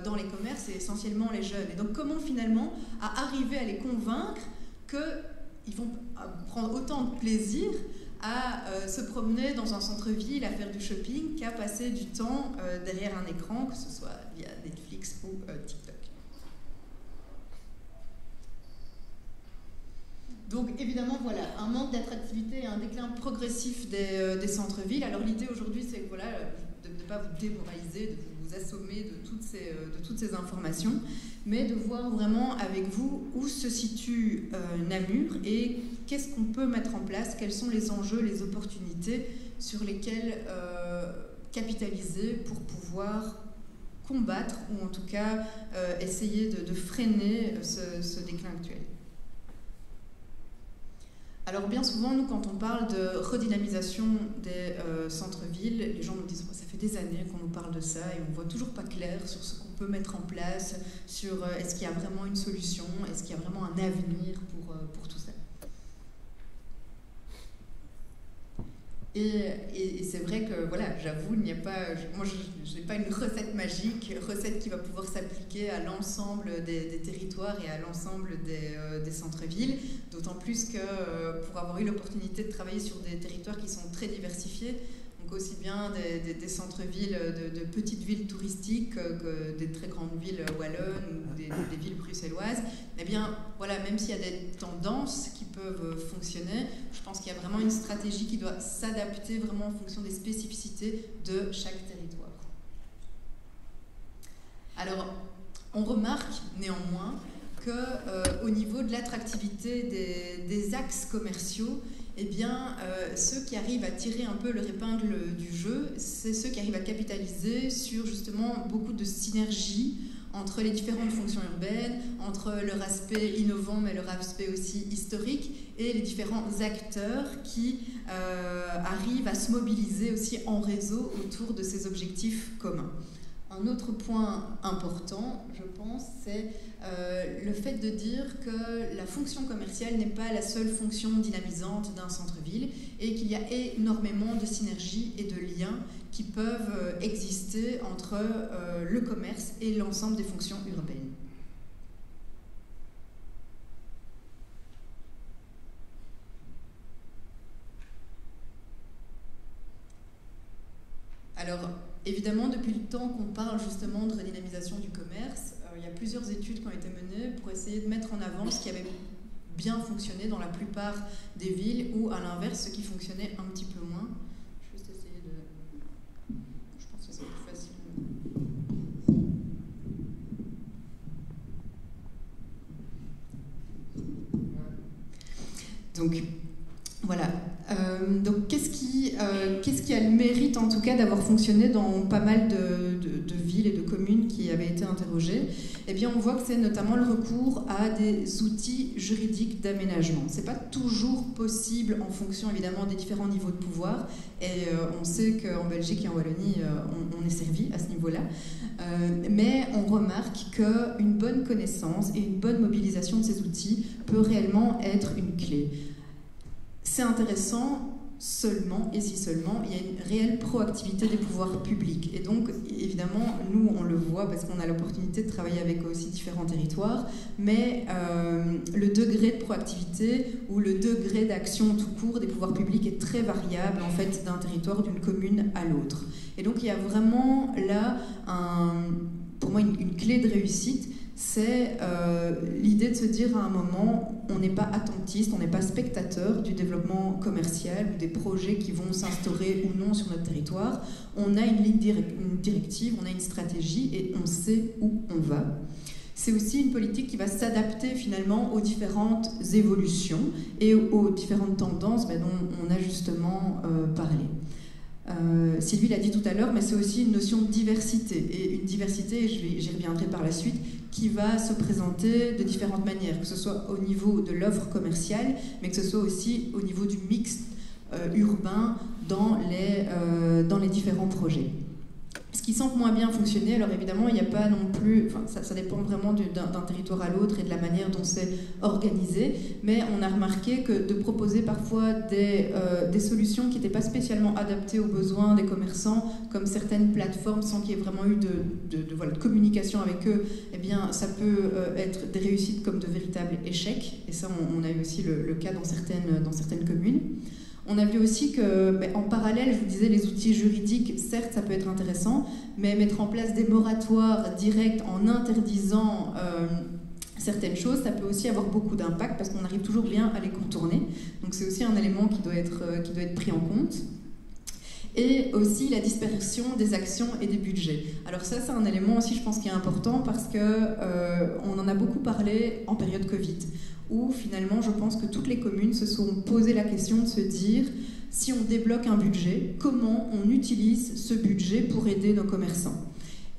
dans les commerces et essentiellement les jeunes? Et donc comment finalement arriver à les convaincre qu'ils vont prendre autant de plaisir à se promener dans un centre-ville, à faire du shopping, qu'à passer du temps derrière un écran, que ce soit via Netflix ou TikTok. Donc évidemment, voilà, un manque d'attractivité et un déclin progressif des centres-villes. Alors l'idée aujourd'hui, c'est voilà, de ne pas vous démoraliser, de vous assommer de toutes ces informations, mais de voir vraiment avec vous où se situe Namur et qu'est-ce qu'on peut mettre en place, quels sont les enjeux, les opportunités sur lesquelles capitaliser pour pouvoir combattre ou en tout cas essayer de freiner ce déclin actuel. Alors bien souvent, nous, quand on parle de redynamisation des centres-villes, les gens nous disent ça fait des années qu'on nous parle de ça et on ne voit toujours pas clair sur ce qu'on peut mettre en place, sur est-ce qu'il y a vraiment une solution, est-ce qu'il y a vraiment un avenir pour tout ça. Et c'est vrai que, voilà, j'avoue, il n'y a pas, moi je n'ai pas une recette magique, recette qui va pouvoir s'appliquer à l'ensemble des territoires et à l'ensemble des centres-villes, d'autant plus que pour avoir eu l'opportunité de travailler sur des territoires qui sont très diversifiés, donc aussi bien des centres-villes de petites villes touristiques que des très grandes villes wallonnes ou des villes bruxelloises, eh bien voilà, même s'il y a des tendances qui peuvent fonctionner, je pense qu'il y a vraiment une stratégie qui doit s'adapter vraiment en fonction des spécificités de chaque territoire. Alors, on remarque néanmoins qu'au niveau de l'attractivité des axes commerciaux, eh bien, ceux qui arrivent à tirer un peu leur épingle du jeu, c'est ceux qui arrivent à capitaliser sur justement beaucoup de synergies entre les différentes fonctions urbaines, entre leur aspect innovant mais leur aspect aussi historique et les différents acteurs qui arrivent à se mobiliser aussi en réseau autour de ces objectifs communs. Un autre point important, je pense, c'est le fait de dire que la fonction commerciale n'est pas la seule fonction dynamisante d'un centre-ville et qu'il y a énormément de synergies et de liens qui peuvent exister entre le commerce et l'ensemble des fonctions urbaines. Alors, évidemment, depuis le temps qu'on parle justement de redynamisation du commerce, il y a plusieurs études qui ont été menées pour essayer de mettre en avant ce qui avait bien fonctionné dans la plupart des villes ou à l'inverse ce qui fonctionnait un petit peu moins. Je vais juste essayer de... Je pense que c'est plus facile. Donc, voilà. Donc, qu'est-ce qui a le mérite, en tout cas, d'avoir fonctionné dans pas mal de villes et de communes qui avait été interrogée, eh bien on voit que c'est notamment le recours à des outils juridiques d'aménagement. C'est pas toujours possible en fonction évidemment des différents niveaux de pouvoir, et on sait qu'en Belgique et en Wallonie on est servi à ce niveau-là, mais on remarque qu'une bonne connaissance et une bonne mobilisation de ces outils peut réellement être une clé. C'est intéressant seulement, et si seulement, il y a une réelle proactivité des pouvoirs publics. Et donc, évidemment, nous, on le voit parce qu'on a l'opportunité de travailler avec aussi différents territoires, mais le degré de proactivité ou le degré d'action tout court des pouvoirs publics est très variable, en fait, d'un territoire, d'une commune à l'autre. Et donc, il y a vraiment là, pour moi, une clé de réussite, c'est l'idée de se dire à un moment, on n'est pas attentiste, on n'est pas spectateur du développement commercial ou des projets qui vont s'instaurer ou non sur notre territoire. On a une ligne directive, on a une stratégie et on sait où on va. C'est aussi une politique qui va s'adapter finalement aux différentes évolutions et aux différentes tendances dont on a justement parlé. Sylvie l'a dit tout à l'heure, mais c'est aussi une notion de diversité, et une diversité, j'y reviendrai par la suite, qui va se présenter de différentes manières, que ce soit au niveau de l'offre commerciale, mais que ce soit aussi au niveau du mix urbain dans les différents projets. Ce qui semble moins bien fonctionner, alors évidemment, il n'y a pas non plus, ça dépend vraiment d'un territoire à l'autre et de la manière dont c'est organisé, mais on a remarqué que de proposer parfois des solutions qui n'étaient pas spécialement adaptées aux besoins des commerçants, comme certaines plateformes sans qu'il y ait vraiment eu de communication avec eux, eh bien, ça peut être des réussites comme de véritables échecs, et ça, on a eu aussi le cas dans certaines communes. On a vu aussi qu'en parallèle, je vous disais, les outils juridiques, certes, ça peut être intéressant, mais mettre en place des moratoires directs en interdisant certaines choses, ça peut aussi avoir beaucoup d'impact parce qu'on arrive toujours bien à les contourner. Donc c'est aussi un élément qui doit être pris en compte. Et aussi la dispersion des actions et des budgets. Alors ça, c'est un élément aussi, je pense, qui est important parce qu'on en a beaucoup parlé en période Covid, où finalement, je pense que toutes les communes se sont posé la question de se dire, si on débloque un budget, comment on utilise ce budget pour aider nos commerçants ?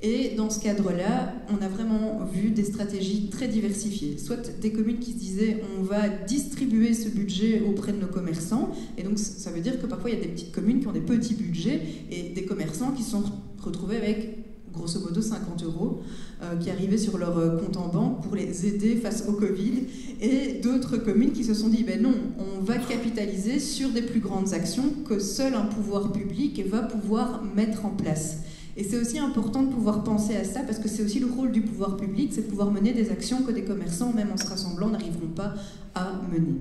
Et dans ce cadre-là, on a vraiment vu des stratégies très diversifiées. Soit des communes qui se disaient on va distribuer ce budget auprès de nos commerçants. Et donc ça veut dire que parfois il y a des petites communes qui ont des petits budgets et des commerçants qui se sont retrouvés avec grosso modo 50 € qui arrivaient sur leur compte en banque pour les aider face au Covid. Et d'autres communes qui se sont dit ben non, on va capitaliser sur des plus grandes actions que seul un pouvoir public va pouvoir mettre en place. Et c'est aussi important de pouvoir penser à ça parce que c'est aussi le rôle du pouvoir public, c'est de pouvoir mener des actions que des commerçants, même en se rassemblant, n'arriveront pas à mener.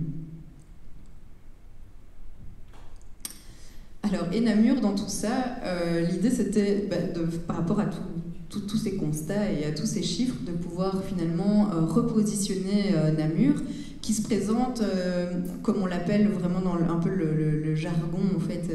Alors, et Namur, dans tout ça, l'idée c'était, par rapport à tous ces constats et à tous ces chiffres, de pouvoir finalement repositionner Namur, qui se présente, comme on l'appelle vraiment dans un peu le jargon en fait,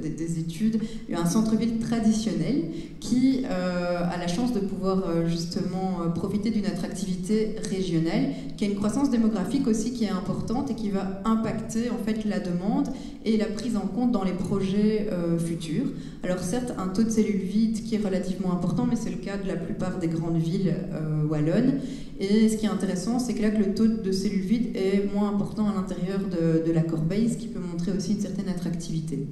des études, un centre-ville traditionnel qui a la chance de pouvoir justement profiter d'une attractivité régionale, qui a une croissance démographique aussi qui est importante et qui va impacter en fait la demande et la prise en compte dans les projets futurs. Alors certes, un taux de cellules vides qui est relativement important, mais c'est le cas de la plupart des grandes villes wallonnes. Et ce qui est intéressant, c'est que là, que le taux de cellules vides est moins important à l'intérieur de la Corbeille, ce qui peut montrer aussi une certaine attractivité.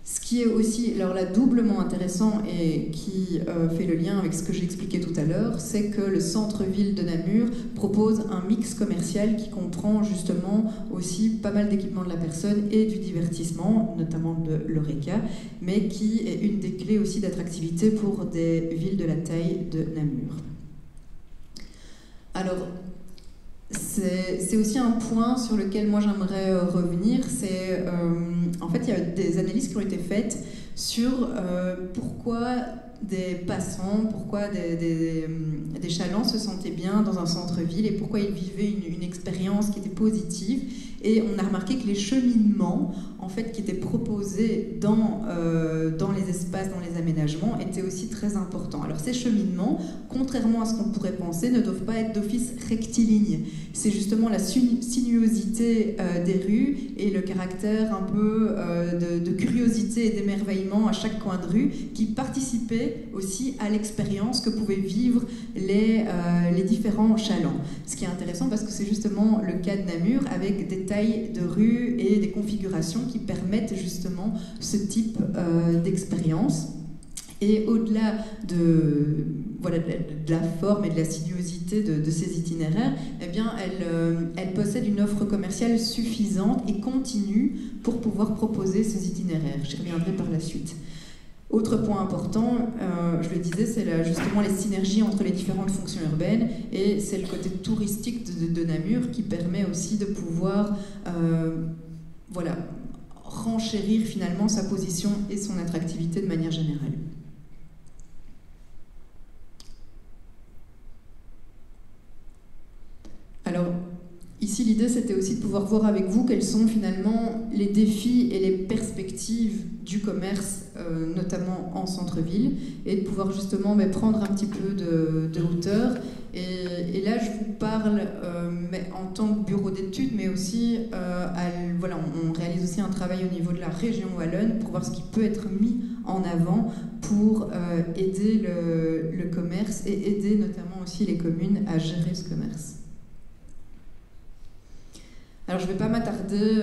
Ce qui est aussi, alors là, doublement intéressant et qui fait le lien avec ce que j'ai expliqué tout à l'heure, c'est que le centre-ville de Namur propose un mix commercial qui comprend justement aussi pas mal d'équipements de la personne et du divertissement, notamment de l'Oreca, mais qui est une des clés aussi d'attractivité pour des villes de la taille de Namur. Alors, c'est aussi un point sur lequel moi j'aimerais revenir, c'est en fait il y a des analyses qui ont été faites sur pourquoi des passants, pourquoi des chalands se sentaient bien dans un centre-ville et pourquoi ils vivaient une expérience qui était positive. Et on a remarqué que les cheminements en fait, qui étaient proposés dans les espaces, dans les aménagements, étaient aussi très importants. Alors ces cheminements, contrairement à ce qu'on pourrait penser, ne doivent pas être d'office rectilignes. C'est justement la sinuosité des rues et le caractère un peu de curiosité et d'émerveillement à chaque coin de rue qui participait participer aussi à l'expérience que pouvaient vivre les différents chalands. Ce qui est intéressant parce que c'est justement le cas de Namur avec des tailles de rue et des configurations qui permettent justement ce type d'expérience. Et au-delà de la forme et de l'assiduosité de ces itinéraires, eh bien, elle possède une offre commerciale suffisante et continue pour pouvoir proposer ces itinéraires. J'y reviendrai par la suite. Autre point important, je le disais, c'est justement les synergies entre les différentes fonctions urbaines, et c'est le côté touristique de Namur qui permet aussi de pouvoir renchérir finalement sa position et son attractivité de manière générale. Alors, ici, l'idée, c'était aussi de pouvoir voir avec vous quels sont finalement les défis et les perspectives du commerce, notamment en centre-ville, et de pouvoir justement prendre un petit peu de hauteur. Et là, je vous parle en tant que bureau d'études, mais aussi, on réalise aussi un travail au niveau de la région wallonne pour voir ce qui peut être mis en avant pour aider le commerce et aider notamment aussi les communes à gérer ce commerce. Alors, je ne vais pas m'attarder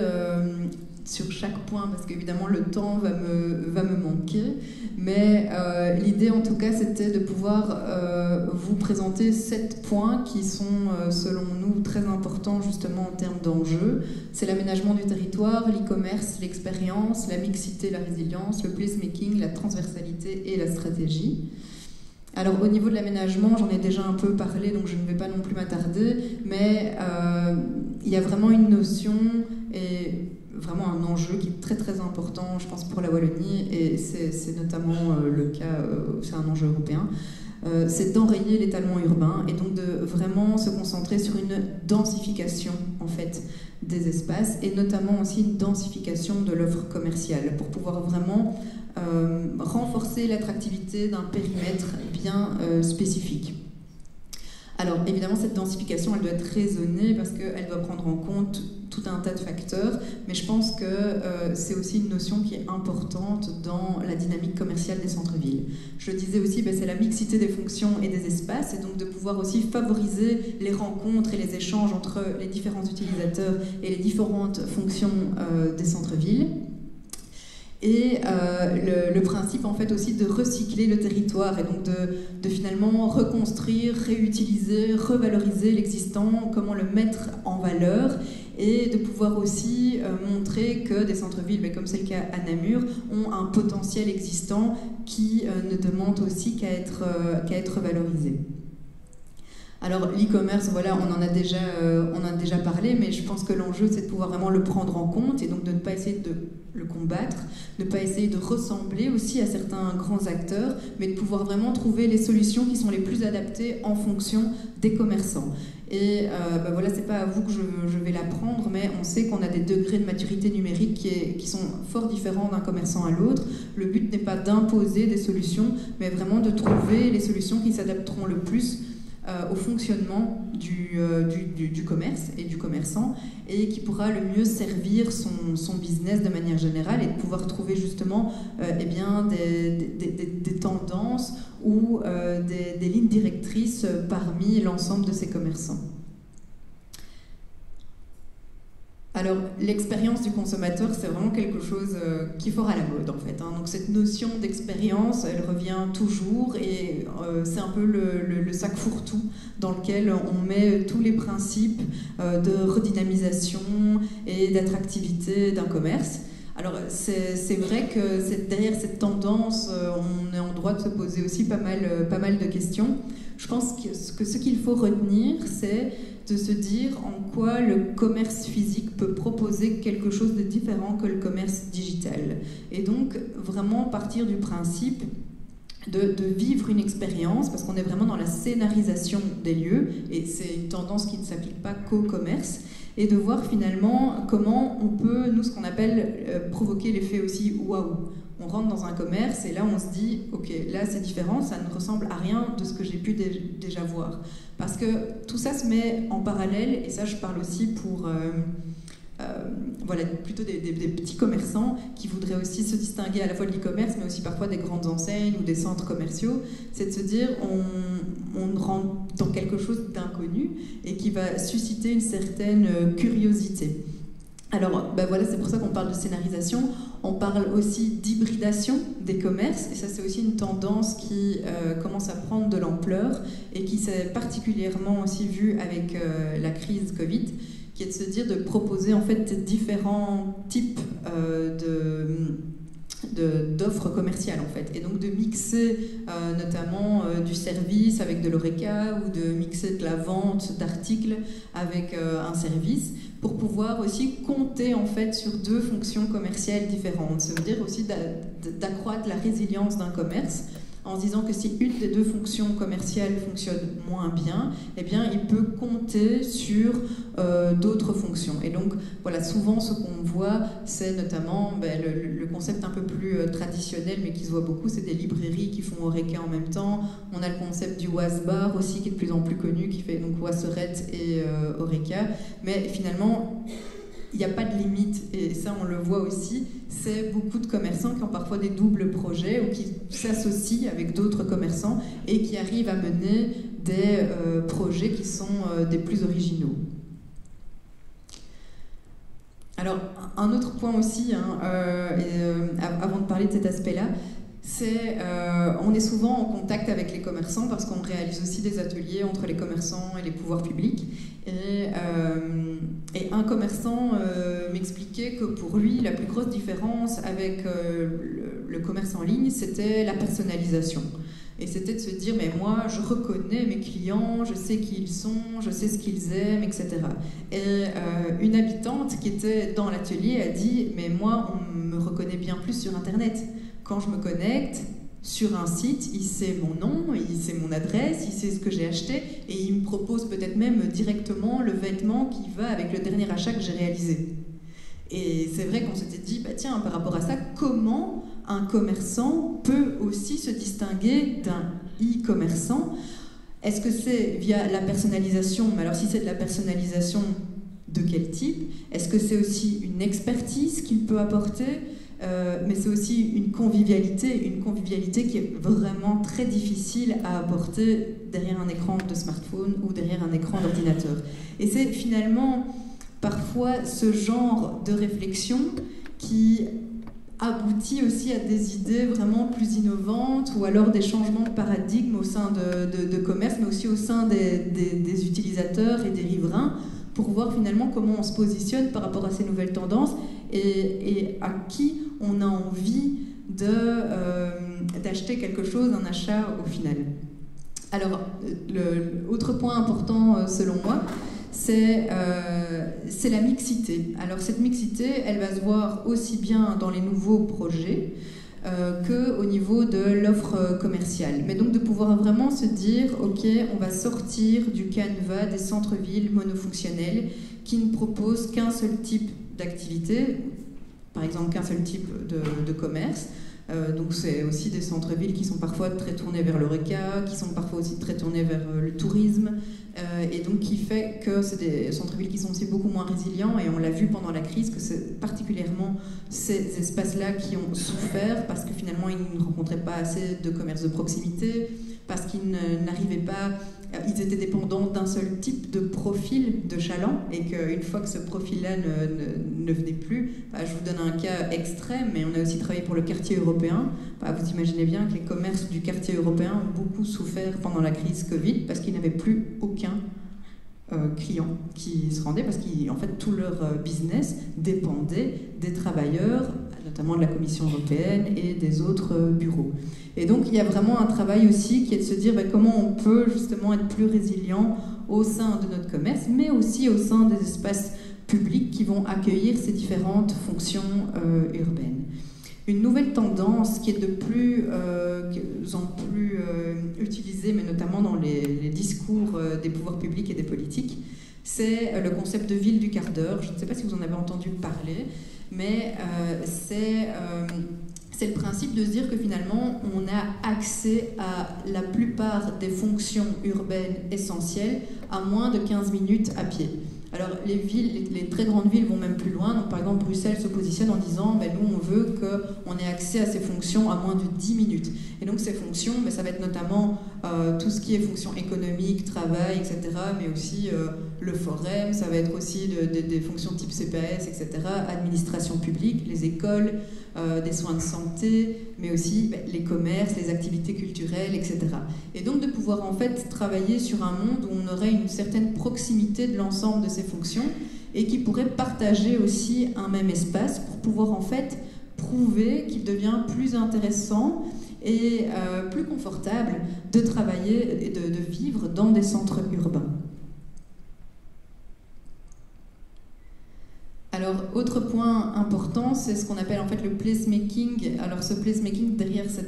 sur chaque point parce qu'évidemment le temps va me manquer, mais l'idée en tout cas c'était de pouvoir vous présenter 7 points qui sont selon nous très importants justement en termes d'enjeux. C'est l'aménagement du territoire, l'e-commerce, l'expérience, la mixité, la résilience, le placemaking, la transversalité et la stratégie. Alors au niveau de l'aménagement, j'en ai déjà un peu parlé, donc je ne vais pas non plus m'attarder, mais il y a vraiment une notion et vraiment un enjeu qui est très très important, je pense, pour la Wallonie, et c'est notamment le cas, c'est un enjeu européen, c'est d'enrayer l'étalement urbain et donc de vraiment se concentrer sur une densification en fait des espaces et notamment aussi une densification de l'offre commerciale pour pouvoir vraiment renforcer l'attractivité d'un périmètre bien spécifique. Alors évidemment cette densification elle doit être raisonnée parce qu'elle doit prendre en compte tout un tas de facteurs, mais je pense que c'est aussi une notion qui est importante dans la dynamique commerciale des centres-villes. Je le disais aussi, c'est la mixité des fonctions et des espaces, et donc de pouvoir aussi favoriser les rencontres et les échanges entre les différents utilisateurs et les différentes fonctions des centres-villes. Et le principe en fait aussi de recycler le territoire et donc de finalement reconstruire, réutiliser, revaloriser l'existant, comment le mettre en valeur et de pouvoir aussi montrer que des centres-villes, comme c'est le cas à Namur, ont un potentiel existant qui ne demande aussi qu'à être valorisé. Alors l'e-commerce, voilà, on en a déjà parlé, mais je pense que l'enjeu c'est de pouvoir vraiment le prendre en compte et donc de ne pas essayer de le combattre, ne pas essayer de ressembler aussi à certains grands acteurs, mais de pouvoir vraiment trouver les solutions qui sont les plus adaptées en fonction des commerçants. Et voilà, c'est pas à vous que je vais l'apprendre, mais on sait qu'on a des degrés de maturité numérique qui sont fort différents d'un commerçant à l'autre. Le but n'est pas d'imposer des solutions, mais vraiment de trouver les solutions qui s'adapteront le plus au fonctionnement du commerce et du commerçant et qui pourra le mieux servir son business de manière générale et de pouvoir trouver justement des tendances ou des lignes directrices parmi l'ensemble de ces commerçants. Alors, l'expérience du consommateur, c'est vraiment quelque chose qui est fort à la mode, en fait. Donc, cette notion d'expérience, elle revient toujours et c'est un peu le sac fourre-tout dans lequel on met tous les principes de redynamisation et d'attractivité d'un commerce. Alors, c'est vrai que derrière cette tendance, on est en droit de se poser aussi pas mal de questions. Je pense que ce qu'il faut retenir, c'est de se dire en quoi le commerce physique peut proposer quelque chose de différent que le commerce digital. Et donc, vraiment partir du principe de vivre une expérience, parce qu'on est vraiment dans la scénarisation des lieux, et c'est une tendance qui ne s'applique pas qu'au commerce, et de voir finalement comment on peut, nous, ce qu'on appelle provoquer l'effet aussi waouh. On rentre dans un commerce et là on se dit ok, là c'est différent, ça ne ressemble à rien de ce que j'ai pu déjà voir, parce que tout ça se met en parallèle, et ça je parle aussi pour voilà, plutôt des petits commerçants qui voudraient aussi se distinguer à la fois de l'e-commerce, mais aussi parfois des grandes enseignes ou des centres commerciaux. C'est de se dire, on rentre dans quelque chose d'inconnu et qui va susciter une certaine curiosité. Alors, voilà, c'est pour ça qu'on parle de scénarisation. On parle aussi d'hybridation des commerces, et ça c'est aussi une tendance qui commence à prendre de l'ampleur et qui s'est particulièrement aussi vue avec la crise Covid, qui est de se dire de proposer en fait différents types d'offres commerciales en fait, et donc de mixer notamment du service avec de l'horeca ou de mixer de la vente d'articles avec un service pour pouvoir aussi compter en fait sur deux fonctions commerciales différentes. Ça veut dire aussi d'accroître la résilience d'un commerce en se disant que si une des deux fonctions commerciales fonctionne moins bien, eh bien il peut compter sur d'autres fonctions. Et donc voilà, souvent ce qu'on voit, c'est notamment le concept un peu plus traditionnel, mais qui se voit beaucoup, c'est des librairies qui font horeca en même temps. On a le concept du Wasbar aussi, qui est de plus en plus connu, qui fait donc wasserette et horeca. Mais finalement, il n'y a pas de limite, et ça on le voit aussi, c'est beaucoup de commerçants qui ont parfois des doubles projets ou qui s'associent avec d'autres commerçants et qui arrivent à mener des projets qui sont des plus originaux. Alors, un autre point aussi, avant de parler de cet aspect-là, c'est on est souvent en contact avec les commerçants parce qu'on réalise aussi des ateliers entre les commerçants et les pouvoirs publics. Et un commerçant m'expliquait que pour lui, la plus grosse différence avec le commerce en ligne, c'était la personnalisation. Et c'était de se dire, mais moi, je reconnais mes clients, je sais qui ils sont, je sais ce qu'ils aiment, etc. Et une habitante qui était dans l'atelier a dit, mais moi, on me reconnaît bien plus sur Internet. Quand je me connecte sur un site, il sait mon nom, il sait mon adresse, il sait ce que j'ai acheté, et il me propose peut-être même directement le vêtement qui va avec le dernier achat que j'ai réalisé. Et c'est vrai qu'on s'était dit, tiens, par rapport à ça, comment un commerçant peut aussi se distinguer d'un e-commerçant? Est-ce que c'est via la personnalisation? Mais alors si c'est de la personnalisation, de quel type? Est-ce que c'est aussi une expertise qu'il peut apporter? Mais c'est aussi une convivialité qui est vraiment très difficile à apporter derrière un écran de smartphone ou derrière un écran d'ordinateur. Et c'est finalement parfois ce genre de réflexion qui aboutit aussi à des idées vraiment plus innovantes ou alors des changements de paradigme au sein de commerce, mais aussi au sein des utilisateurs et des riverains, pour voir finalement comment on se positionne par rapport à ces nouvelles tendances et à qui on a envie d'acheter quelque chose, un achat au final. Alors, l'autre point important selon moi, c'est la mixité. Alors cette mixité, elle va se voir aussi bien dans les nouveaux projets qu'au niveau de l'offre commerciale. Mais donc de pouvoir vraiment se dire, ok, on va sortir du canevas des centres-villes monofonctionnels qui ne proposent qu'un seul type d'activité, par exemple qu'un seul type de commerce. Donc c'est aussi des centres-villes qui sont parfois très tournés vers l'horeca, qui sont parfois aussi très tournés vers le tourisme, et donc qui fait que c'est des centres-villes qui sont aussi beaucoup moins résilients, et on l'a vu pendant la crise que c'est particulièrement ces espaces-là qui ont souffert parce que finalement ils ne rencontraient pas assez de commerce de proximité, parce qu'ils n'arrivaient pas, ils étaient dépendants d'un seul type de profil de chaland, et qu'une fois que ce profil-là ne venait plus, je vous donne un cas extrême, mais on a aussi travaillé pour le quartier européen. Vous imaginez bien que les commerces du quartier européen ont beaucoup souffert pendant la crise Covid parce qu'ils n'avaient plus aucun client qui se rendait, parce qu'en fait tout leur business dépendait des travailleurs, notamment de la Commission européenne et des autres bureaux. Et donc il y a vraiment un travail aussi qui est de se dire comment on peut justement être plus résilient au sein de notre commerce, mais aussi au sein des espaces publics qui vont accueillir ces différentes fonctions urbaines. Une nouvelle tendance qui est de plus en plus utilisée, mais notamment dans les discours des pouvoirs publics et des politiques, c'est le concept de ville du quart d'heure. Je ne sais pas si vous en avez entendu parler, mais c'est le principe de se dire que finalement, on a accès à la plupart des fonctions urbaines essentielles à moins de 15 minutes à pied. Alors les très grandes villes vont même plus loin. Donc, par exemple, Bruxelles se positionne en disant nous, on veut qu'on ait accès à ces fonctions à moins de 10 minutes. Et donc ces fonctions, ça va être notamment tout ce qui est fonctions économiques, travail, etc. Mais aussi le forum, ça va être aussi des fonctions type CPS, etc. Administration publique, les écoles, des soins de santé, mais aussi les commerces, les activités culturelles, etc. Et donc de pouvoir en fait travailler sur un monde où on aurait une certaine proximité de l'ensemble de ces fonctions et qui pourrait partager aussi un même espace pour pouvoir en fait prouver qu'il devient plus intéressant et plus confortable de travailler et de vivre dans des centres urbains. Alors, autre point important, c'est ce qu'on appelle en fait le placemaking. Alors, ce placemaking, derrière ce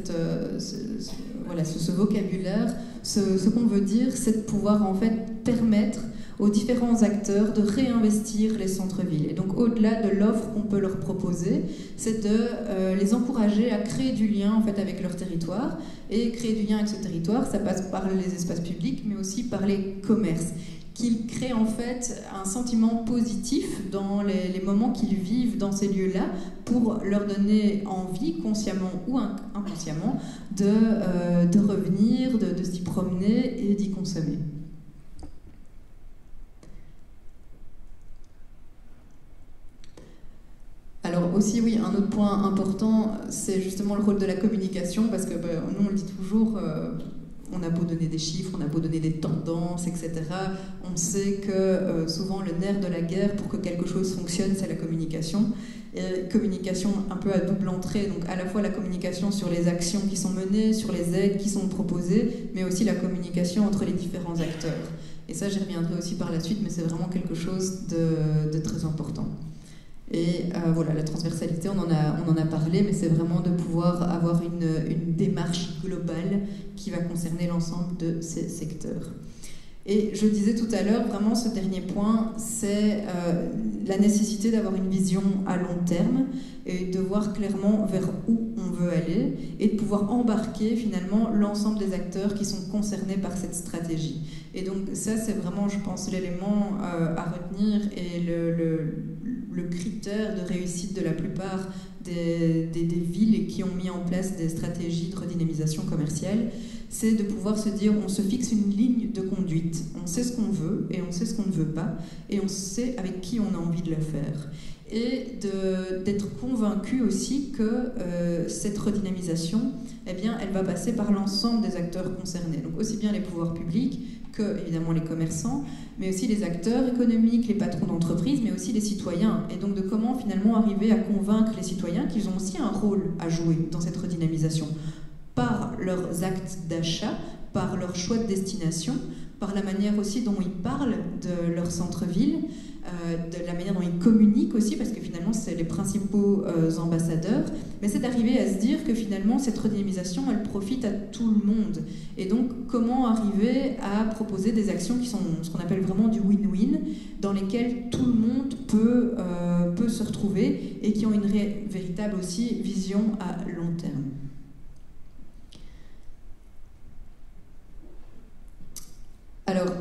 vocabulaire, ce qu'on veut dire, c'est de pouvoir en fait permettre aux différents acteurs de réinvestir les centres-villes. Et donc, au-delà de l'offre qu'on peut leur proposer, c'est de les encourager à créer du lien en fait avec leur territoire. Et créer du lien avec ce territoire, ça passe par les espaces publics, mais aussi par les commerces, qu'ils créent en fait un sentiment positif dans les moments qu'ils vivent dans ces lieux-là pour leur donner envie, consciemment ou inconsciemment, de revenir, de s'y promener et d'y consommer. Alors aussi, oui, un autre point important, c'est justement le rôle de la communication, parce que nous, on le dit toujours, on a beau donner des chiffres, on a beau donner des tendances, etc. On sait que souvent le nerf de la guerre pour que quelque chose fonctionne, c'est la communication. Et communication un peu à double entrée, donc à la fois la communication sur les actions qui sont menées, sur les aides qui sont proposées, mais aussi la communication entre les différents acteurs. Et ça, j'y reviendrai aussi par la suite, mais c'est vraiment quelque chose de très important. Et voilà, la transversalité, on en a parlé, mais c'est vraiment de pouvoir avoir une démarche globale qui va concerner l'ensemble de ces secteurs. Et je disais tout à l'heure, vraiment ce dernier point, c'est la nécessité d'avoir une vision à long terme et de voir clairement vers où on veut aller et de pouvoir embarquer finalement l'ensemble des acteurs qui sont concernés par cette stratégie. Et donc ça, c'est vraiment, je pense, l'élément à retenir et le critère de réussite de la plupart des villes qui ont mis en place des stratégies de redynamisation commerciale, c'est de pouvoir se dire, on se fixe une ligne de conduite, on sait ce qu'on veut et on sait ce qu'on ne veut pas, et on sait avec qui on a envie de le faire. Et d'être convaincu aussi que cette redynamisation, eh bien, elle va passer par l'ensemble des acteurs concernés, donc aussi bien les pouvoirs publics que, évidemment, les commerçants, mais aussi les acteurs économiques, les patrons d'entreprise, mais aussi les citoyens. Et donc de comment finalement arriver à convaincre les citoyens qu'ils ont aussi un rôle à jouer dans cette redynamisation, par leurs actes d'achat, par leur choix de destination, par la manière aussi dont ils parlent de leur centre-ville, de la manière dont ils communiquent aussi, parce que finalement c'est les principaux ambassadeurs, mais c'est d'arriver à se dire que finalement cette redynamisation elle profite à tout le monde. Et donc comment arriver à proposer des actions qui sont ce qu'on appelle vraiment du win-win, dans lesquelles tout le monde peut se retrouver et qui ont une véritable aussi vision à long terme. Alors,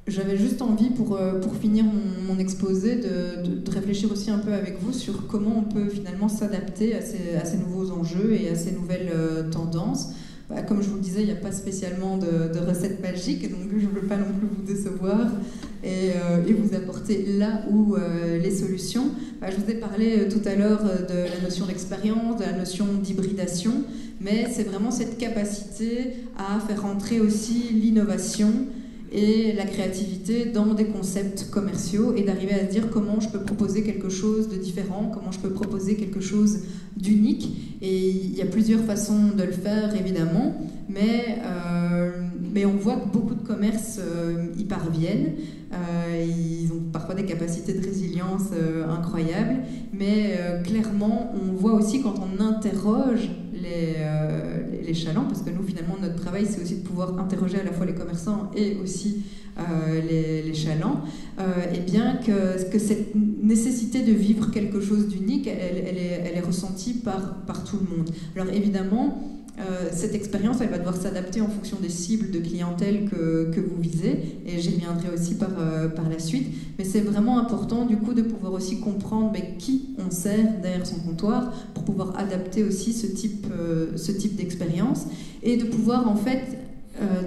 j'avais juste envie, pour finir mon exposé, de réfléchir aussi un peu avec vous sur comment on peut finalement s'adapter à ces nouveaux enjeux et à ces nouvelles tendances. Comme je vous le disais, il n'y a pas spécialement de recette magique, donc je ne veux pas non plus vous décevoir et vous apporter là où les solutions. Je vous ai parlé tout à l'heure de la notion d'expérience, de la notion d'hybridation, mais c'est vraiment cette capacité à faire entrer aussi l'innovation et la créativité dans des concepts commerciaux et d'arriver à se dire comment je peux proposer quelque chose de différent, comment je peux proposer quelque chose d'unique. Et il y a plusieurs façons de le faire évidemment, mais on voit que beaucoup de commerces y parviennent. Ils ont parfois des capacités de résilience incroyables, mais clairement on voit aussi quand on interroge les chalands, parce que nous finalement notre travail c'est aussi de pouvoir interroger à la fois les commerçants et aussi les chalands, et bien que cette nécessité de vivre quelque chose d'unique elle est ressentie par tout le monde. Alors évidemment cette expérience, elle va devoir s'adapter en fonction des cibles de clientèle que vous visez, et j'y reviendrai aussi par la suite. Mais c'est vraiment important du coup de pouvoir aussi comprendre qui on sert derrière son comptoir pour pouvoir adapter aussi ce type d'expérience et de pouvoir en fait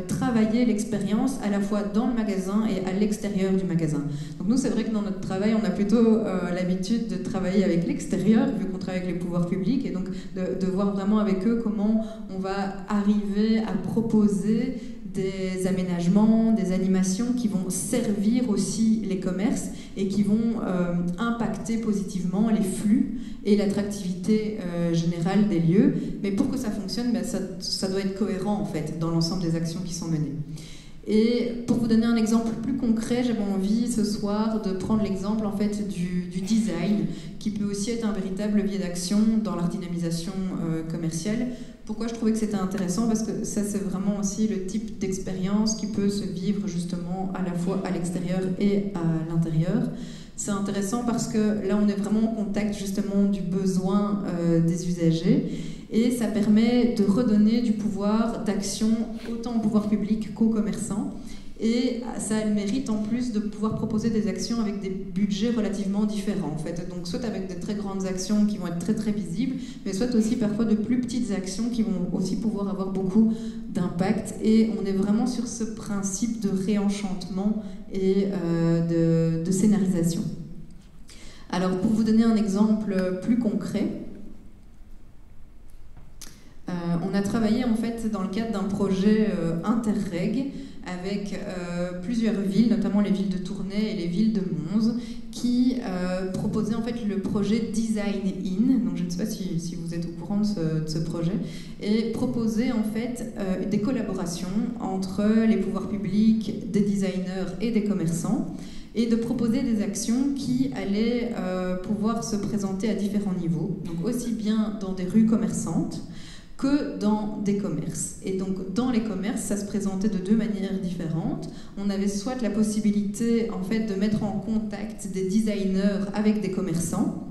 travailler l'expérience à la fois dans le magasin et à l'extérieur du magasin. Donc nous, c'est vrai que dans notre travail, on a plutôt l'habitude de travailler avec l'extérieur, vu qu'on travaille avec les pouvoirs publics, et donc de voir vraiment avec eux comment on va arriver à proposer des aménagements, des animations qui vont servir aussi les commerces et qui vont impacter positivement les flux et l'attractivité générale des lieux. Mais pour que ça fonctionne, ça doit être cohérent en fait dans l'ensemble des actions qui sont menées. Et pour vous donner un exemple plus concret, j'avais envie ce soir de prendre l'exemple en fait du design, qui peut aussi être un véritable levier d'action dans la dynamisation commerciale. Pourquoi je trouvais que c'était intéressant? Parce que ça, c'est vraiment aussi le type d'expérience qui peut se vivre justement à la fois à l'extérieur et à l'intérieur. C'est intéressant parce que là, on est vraiment en contact justement du besoin des usagers, et ça permet de redonner du pouvoir d'action autant au pouvoir public qu'aux commerçants. Et ça a le mérite en plus de pouvoir proposer des actions avec des budgets relativement différents en fait. Donc soit avec des très grandes actions qui vont être très très visibles, mais soit aussi parfois de plus petites actions qui vont aussi pouvoir avoir beaucoup d'impact. Et on est vraiment sur ce principe de réenchantement et de scénarisation. Alors pour vous donner un exemple plus concret, on a travaillé en fait dans le cadre d'un projet Interreg avec plusieurs villes, notamment les villes de Tournai et les villes de Mons, qui proposaient en fait le projet Design In. Donc je ne sais pas si vous êtes au courant de ce projet, et proposaient en fait des collaborations entre les pouvoirs publics, des designers et des commerçants, et de proposer des actions qui allaient pouvoir se présenter à différents niveaux, donc aussi bien dans des rues commerçantes que dans des commerces. Et donc dans les commerces, ça se présentait de deux manières différentes. On avait soit la possibilité en fait de mettre en contact des designers avec des commerçants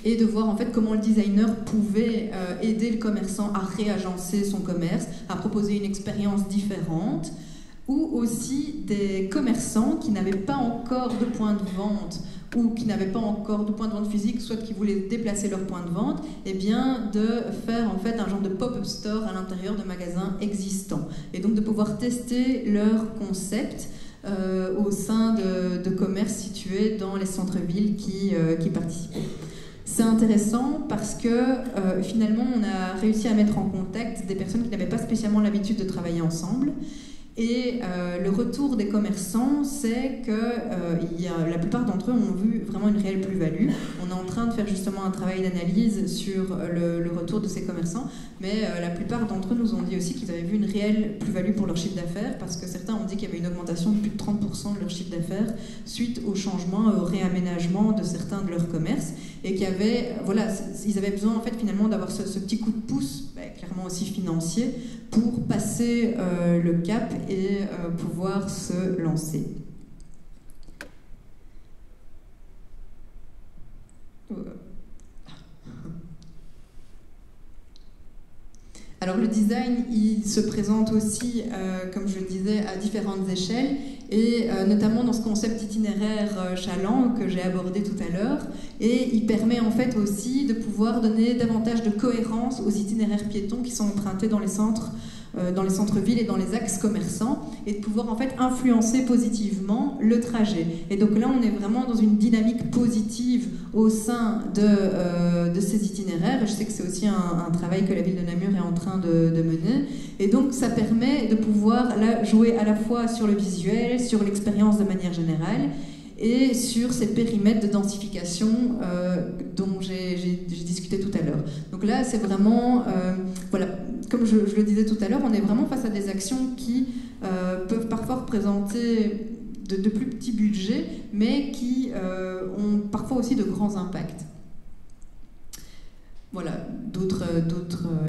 et de voir en fait comment le designer pouvait aider le commerçant à réagencer son commerce, à proposer une expérience différente, ou aussi des commerçants qui n'avaient pas encore de point de vente ou qui n'avaient pas encore de point de vente physique, soit qui voulaient déplacer leur point de vente, et bien de faire en fait un genre de pop-up store à l'intérieur de magasins existants, et donc de pouvoir tester leur concept au sein de commerces situés dans les centres-villes qui participaient. C'est intéressant parce que finalement on a réussi à mettre en contact des personnes qui n'avaient pas spécialement l'habitude de travailler ensemble. Et le retour des commerçants, c'est que la plupart d'entre eux ont vu vraiment une réelle plus-value. On est en train de faire justement un travail d'analyse sur le retour de ces commerçants, mais la plupart d'entre eux nous ont dit aussi qu'ils avaient vu une réelle plus-value pour leur chiffre d'affaires, parce que certains ont dit qu'il y avait une augmentation de plus de 30% de leur chiffre d'affaires suite au changement, au réaménagement de certains de leurs commerces, et qu'ils avaient besoin en fait finalement d'avoir ce petit coup de pouce, clairement aussi financier, pour passer le cap et pouvoir se lancer. Alors le design, il se présente aussi, comme je le disais, à différentes échelles, et notamment dans ce concept itinéraire chaland que j'ai abordé tout à l'heure, et il permet en fait aussi de pouvoir donner davantage de cohérence aux itinéraires piétons qui sont empruntés dans les centres-villes et dans les axes commerçants, et de pouvoir en fait influencer positivement le trajet. Et donc là, on est vraiment dans une dynamique positive au sein de ces itinéraires. Je sais que c'est aussi un travail que la ville de Namur est en train de mener. Et donc, ça permet de pouvoir là, jouer à la fois sur le visuel, sur l'expérience de manière générale, et sur ces périmètres de densification dont j'ai discuté tout à l'heure. Donc là, c'est vraiment, voilà, comme je le disais tout à l'heure, on est vraiment face à des actions qui peuvent parfois représenter de plus petits budgets, mais qui ont parfois aussi de grands impacts. Voilà, d'autres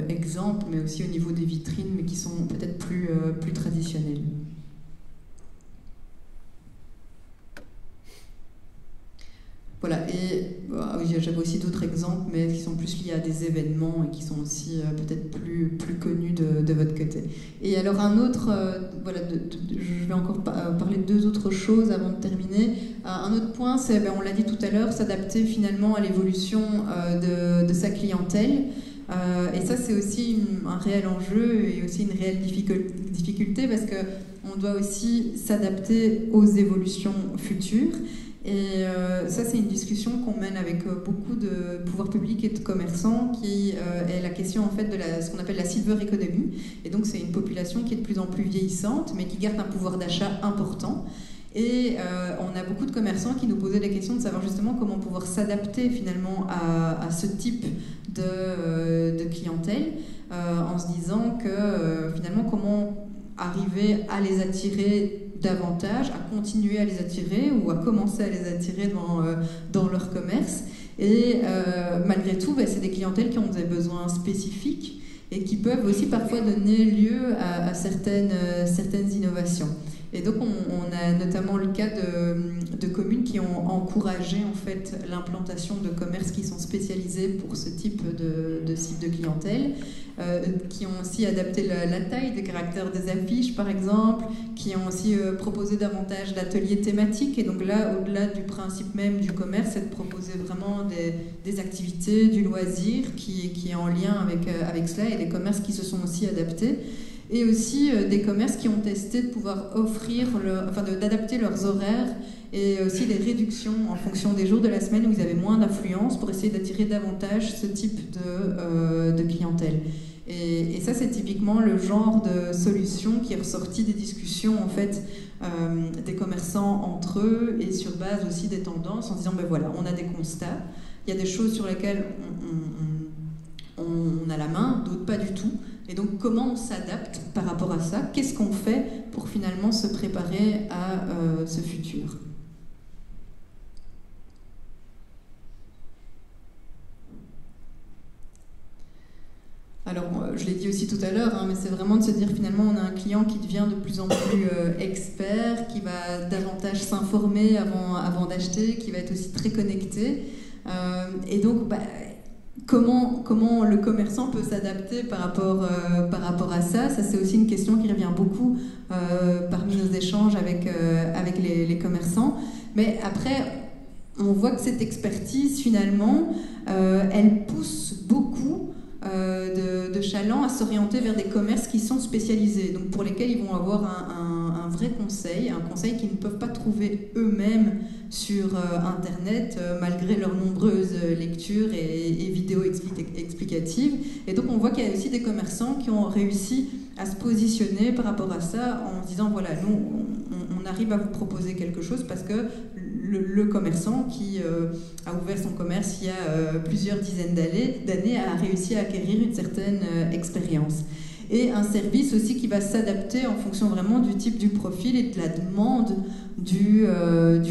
exemples, mais aussi au niveau des vitrines, mais qui sont peut-être plus traditionnels. Voilà, et j'avais aussi d'autres exemples, mais qui sont plus liés à des événements et qui sont aussi peut-être plus connus de votre côté. Et alors un autre, voilà, je vais encore parler de deux autres choses avant de terminer. Un autre point, c'est, on l'a dit tout à l'heure, s'adapter finalement à l'évolution de sa clientèle. Et ça, c'est aussi un réel enjeu et aussi une réelle difficulté parce qu'on doit aussi s'adapter aux évolutions futures. Et ça, c'est une discussion qu'on mène avec beaucoup de pouvoirs publics et de commerçants qui est la question en fait de ce qu'on appelle la silver economy. Et donc, c'est une population qui est de plus en plus vieillissante, mais qui garde un pouvoir d'achat important. Et on a beaucoup de commerçants qui nous posaient la question de savoir justement comment pouvoir s'adapter finalement à ce type de clientèle en se disant que finalement comment arriver à les attirer davantage, à continuer à les attirer ou à commencer à les attirer dans leur commerce. Et malgré tout, c'est des clientèles qui ont des besoins spécifiques et qui peuvent aussi parfois donner lieu à certaines innovations. Et donc on a notamment le cas de communes qui ont encouragé en fait l'implantation de commerces qui sont spécialisés pour ce type de cible de clientèle, qui ont aussi adapté la taille, des caractères des affiches par exemple, qui ont aussi proposé davantage d'ateliers thématiques. Et donc là, au-delà du principe même du commerce, c'est de proposer vraiment des activités, du loisir qui est en lien avec cela, et des commerces qui se sont aussi adaptés. Et aussi des commerces qui ont testé de pouvoir offrir, d'adapter leurs horaires et aussi des réductions en fonction des jours de la semaine où ils avaient moins d'affluence pour essayer d'attirer davantage ce type de clientèle. Et ça, c'est typiquement le genre de solution qui est ressorti des discussions en fait, des commerçants entre eux et sur base aussi des tendances en disant voilà, on a des constats, il y a des choses sur lesquelles on a la main, d'autres pas du tout. Et donc, comment on s'adapte par rapport à ça? Qu'est-ce qu'on fait pour finalement se préparer à ce futur? Alors, je l'ai dit aussi tout à l'heure, mais c'est vraiment de se dire finalement on a un client qui devient de plus en plus expert, qui va davantage s'informer avant d'acheter, qui va être aussi très connecté. Et donc, comment le commerçant peut s'adapter par rapport à ça? Ça, c'est aussi une question qui revient beaucoup parmi nos échanges avec les commerçants. Mais après, on voit que cette expertise, finalement, elle pousse beaucoup de chalands à s'orienter vers des commerces qui sont spécialisés, donc pour lesquels ils vont avoir un vrai conseil, un conseil qu'ils ne peuvent pas trouver eux-mêmes sur Internet, malgré leurs nombreuses lectures et vidéos explicatives. Et donc on voit qu'il y a aussi des commerçants qui ont réussi à se positionner par rapport à ça en se disant voilà, nous on arrive à vous proposer quelque chose parce que le commerçant qui a ouvert son commerce il y a plusieurs dizaines d'années a réussi à acquérir une certaine expérience. Et un service aussi qui va s'adapter en fonction vraiment du type du profil et de la demande du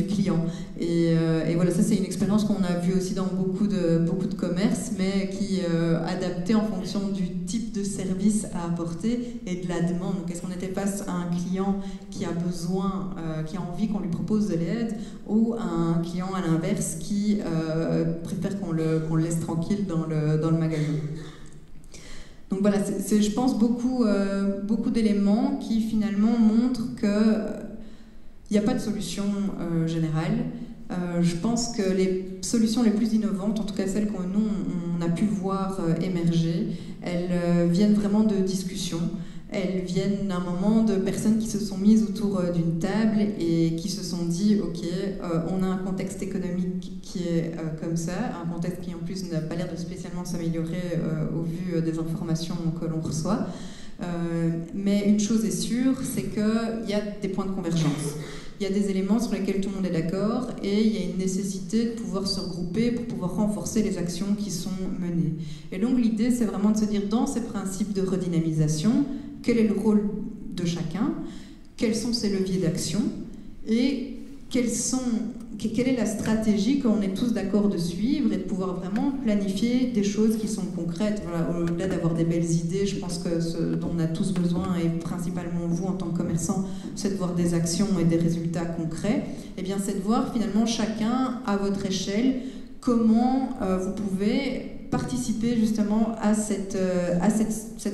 client. Et voilà, ça c'est une expérience qu'on a vue aussi dans beaucoup de commerces, mais qui adaptée en fonction du type de service à apporter et de la demande. Donc est-ce qu'on était face à un client qui a besoin, qui a envie qu'on lui propose de l'aide, ou à un client à l'inverse qui préfère qu'on le laisse tranquille dans le magasin. Donc voilà, c'est je pense beaucoup d'éléments qui finalement montrent qu'il n'y a pas de solution générale. Je pense que les solutions les plus innovantes, en tout cas celles que nous on a pu voir émerger, elles viennent vraiment de discussions. Elles viennent d'un moment de personnes qui se sont mises autour d'une table et qui se sont dit ok, on a un contexte économique qui est comme ça, un contexte qui en plus n'a pas l'air de spécialement s'améliorer au vu des informations que l'on reçoit. Mais une chose est sûre, c'est qu'il y a des points de convergence. Il y a des éléments sur lesquels tout le monde est d'accord et il y a une nécessité de pouvoir se regrouper pour pouvoir renforcer les actions qui sont menées. Et donc l'idée, c'est vraiment de se dire dans ces principes de redynamisation, quel est le rôle de chacun, quels sont ses leviers d'action et quelle est la stratégie qu'on est tous d'accord de suivre et de pouvoir vraiment planifier des choses qui sont concrètes. Voilà, au-delà d'avoir des belles idées, je pense que ce dont on a tous besoin, et principalement vous en tant que commerçant, c'est de voir des actions et des résultats concrets. Et bien c'est de voir finalement chacun à votre échelle comment vous pouvez participer justement à cette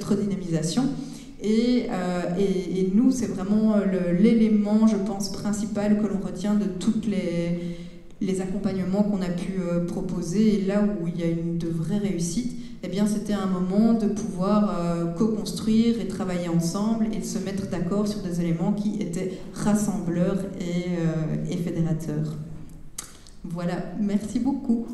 redynamisation. Et nous, c'est vraiment l'élément, je pense, principal que l'on retient de tous les accompagnements qu'on a pu proposer. Et là où il y a de vraies réussites, eh bien, c'était un moment de pouvoir co-construire et travailler ensemble et se mettre d'accord sur des éléments qui étaient rassembleurs et fédérateurs. Voilà, merci beaucoup.